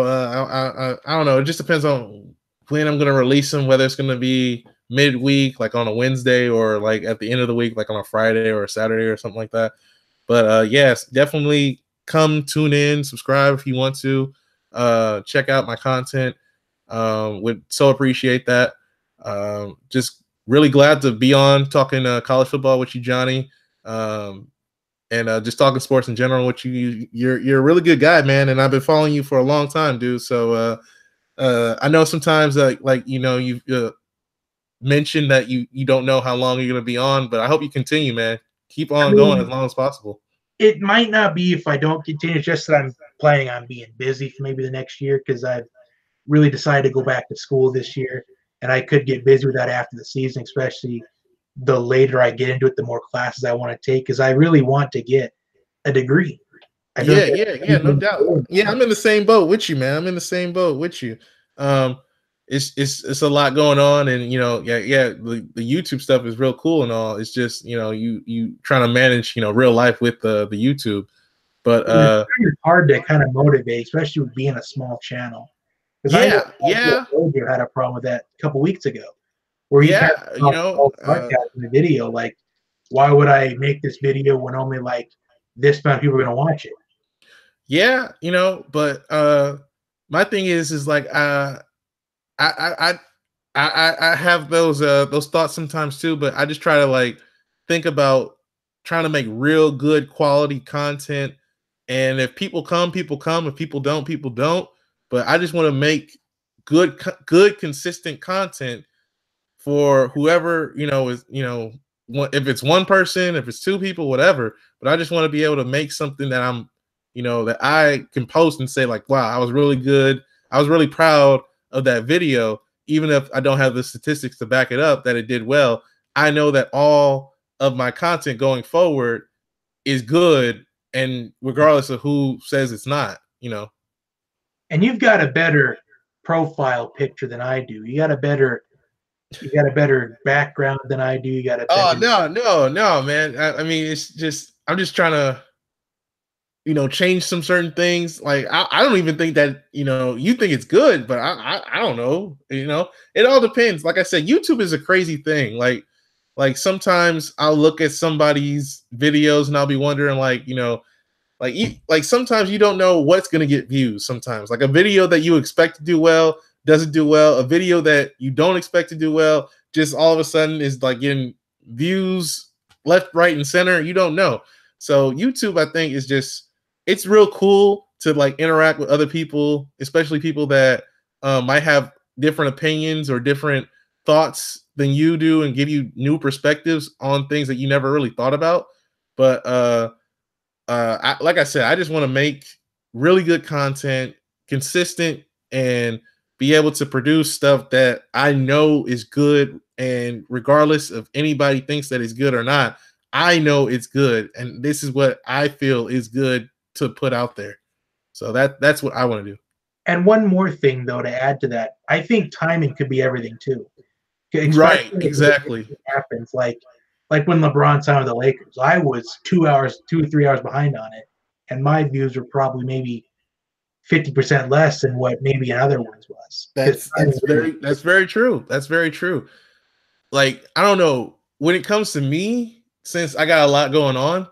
I don't know. It just depends on when I'm going to release them. Whether it's going to be midweek, like on a Wednesday, or like at the end of the week, like on a Friday or a Saturday or something like that. But yes, definitely come tune in, subscribe if you want to. Check out my content. Would so appreciate that. Just really glad to be on talking college football with you, Johnny, and just talking sports in general with you. You're a really good guy, man, and I've been following you for a long time, dude. So I know sometimes like you know you mentioned that you don't know how long you're gonna be on, but I hope you continue, man. Keep I on going as mean, long as possible. it might not be if I don't continue. It's just that I'm planning on being busy for maybe the next year because I've really decided to go back to school this year, and I could get busy with that after the season, especially the later I get into it, the more classes I want to take because I really want to get a degree. I feel Yeah, like yeah, yeah, no doubt. Yeah, I'm in the same boat with you, man. I'm in the same boat with you. Um, it's a lot going on, and you know, yeah, the YouTube stuff is real cool and all. It's just you know, you trying to manage real life with the YouTube, but it's kind of hard to kind of motivate, especially with being a small channel. Because I know yeah, you had a problem with that a couple weeks ago, where he kind yeah, of sarcasm in the video, like, why would I make this video when only like this amount of people are going to watch it? yeah, but my thing is like I I have those thoughts sometimes too, but I just try to like think about trying to make real good quality content. And if people come, people come. If people don't, people don't. But I just want to make good, consistent content for whoever is if it's one person, if it's two people, whatever. But I just want to be able to make something that that I can post and say like, wow, I was really good. I was really proud of that video, even if I don't have the statistics to back it up that it did well. I know that all of my content going forward is good, and regardless of who says it's not. And you've got a better profile picture than I do. You got a better background than I do. You got a Oh better. no, man. I mean, it's just I'm just trying to change some certain things. Like I don't even think that you think it's good, but I don't know. It all depends. Like I said, YouTube is a crazy thing. Like sometimes I'll look at somebody's videos and I'll be wondering like sometimes you don't know what's gonna get views. Sometimes like a video that you expect to do well doesn't do well. A video that you don't expect to do well just all of a sudden is like getting views left, right, and center. You don't know. So YouTube, I think, is just it's real cool to like interact with other people, especially people that might have different opinions or different thoughts than you do, and give you new perspectives on things that you never really thought about. But like I said, I just want to make really good content, consistent, and be able to produce stuff that I know is good. And regardless of anybody thinks that it's good or not, I know it's good. And this is what I feel is good to put out there. So that's what I want to do. And one more thing, though, to add to that, I think timing could be everything too. Especially Right, if exactly. it happens, like when LeBron signed with the Lakers, I was 2 hours, 2 or 3 hours behind on it, and my views were probably maybe 50% less than what maybe another one's was. That's very true. That's very true. Like I don't know, when it comes to me, since I got a lot going on,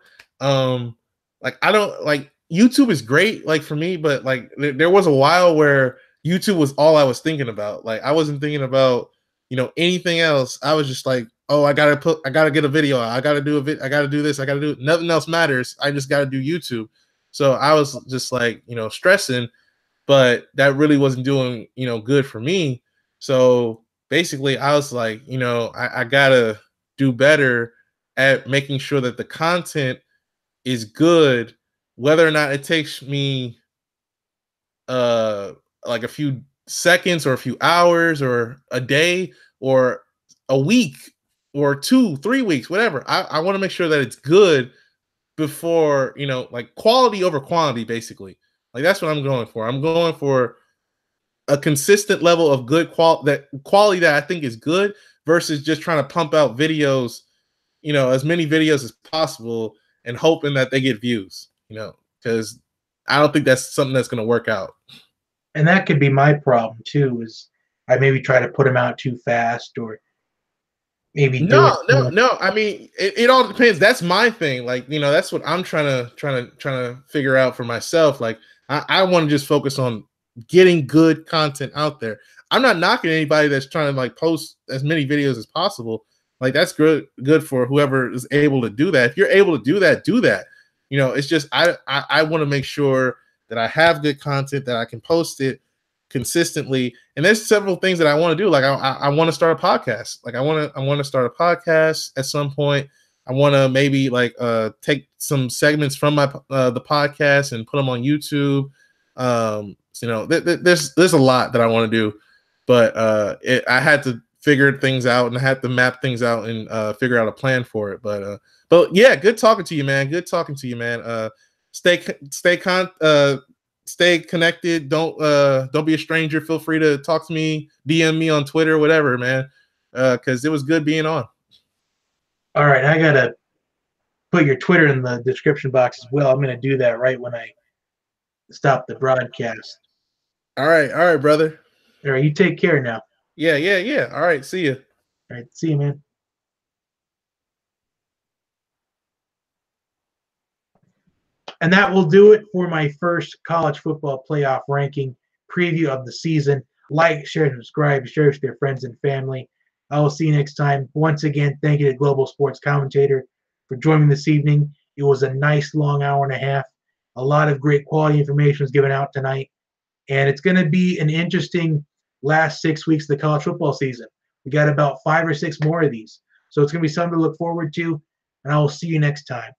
like I don't like YouTube is great, like for me, but like there was a while where YouTube was all I was thinking about. Like I wasn't thinking about, anything else. I was just like, oh, I gotta get a video. I gotta do I gotta do this. I gotta do it. Nothing else matters. I just gotta do YouTube. So I was just like, stressing, but that really wasn't doing, good for me. So basically I was like, I gotta do better at making sure that the content is good, whether or not it takes me uh like a few seconds or a few hours or a day or a week or 2 3 weeks, whatever. I want to make sure that it's good before, like quality over quantity, basically. Like that's what I'm going for. I'm going for a consistent level of good quality that I think is good versus just trying to pump out videos, as many videos as possible and hoping that they get views, because I don't think that's something that's going to work out. And that could be my problem too, is I maybe try to put them out too fast or maybe do it. No. I mean, it all depends. That's my thing. Like, that's what I'm trying to figure out for myself. Like, I want to just focus on getting good content out there. I'm not knocking anybody that's trying to like post as many videos as possible. Like that's good for whoever is able to do that. If you're able to do that, do that. It's just I want to make sure that I have good content, that I can post it consistently. And there's several things that I want to do. Like I want to start a podcast. Like I want to start a podcast at some point. I want to maybe like take some segments from my the podcast and put them on YouTube. There's a lot that I want to do, but I had to figure things out and I had to map things out and figure out a plan for it. But yeah, good talking to you, man. Good talking to you, man. Stay connected. Don't be a stranger. Feel free to talk to me, DM me on Twitter, whatever, man. Because it was good being on. All right, I gotta put your Twitter in the description box as well. I'm gonna do that right when I stop the broadcast. All right, brother. All right, you take care now. Yeah. All right, see you. All right, see you, man. And that will do it for my first college football playoff ranking preview of the season. Like, share, subscribe, share with your friends and family. I will see you next time. Once again, thank you to Global Sports Commentator for joining me this evening. It was a nice long hour and a half. A lot of great quality information was given out tonight. And it's going to be an interesting last 6 weeks of the college football season. We got about 5 or 6 more of these. So it's going to be something to look forward to. And I will see you next time.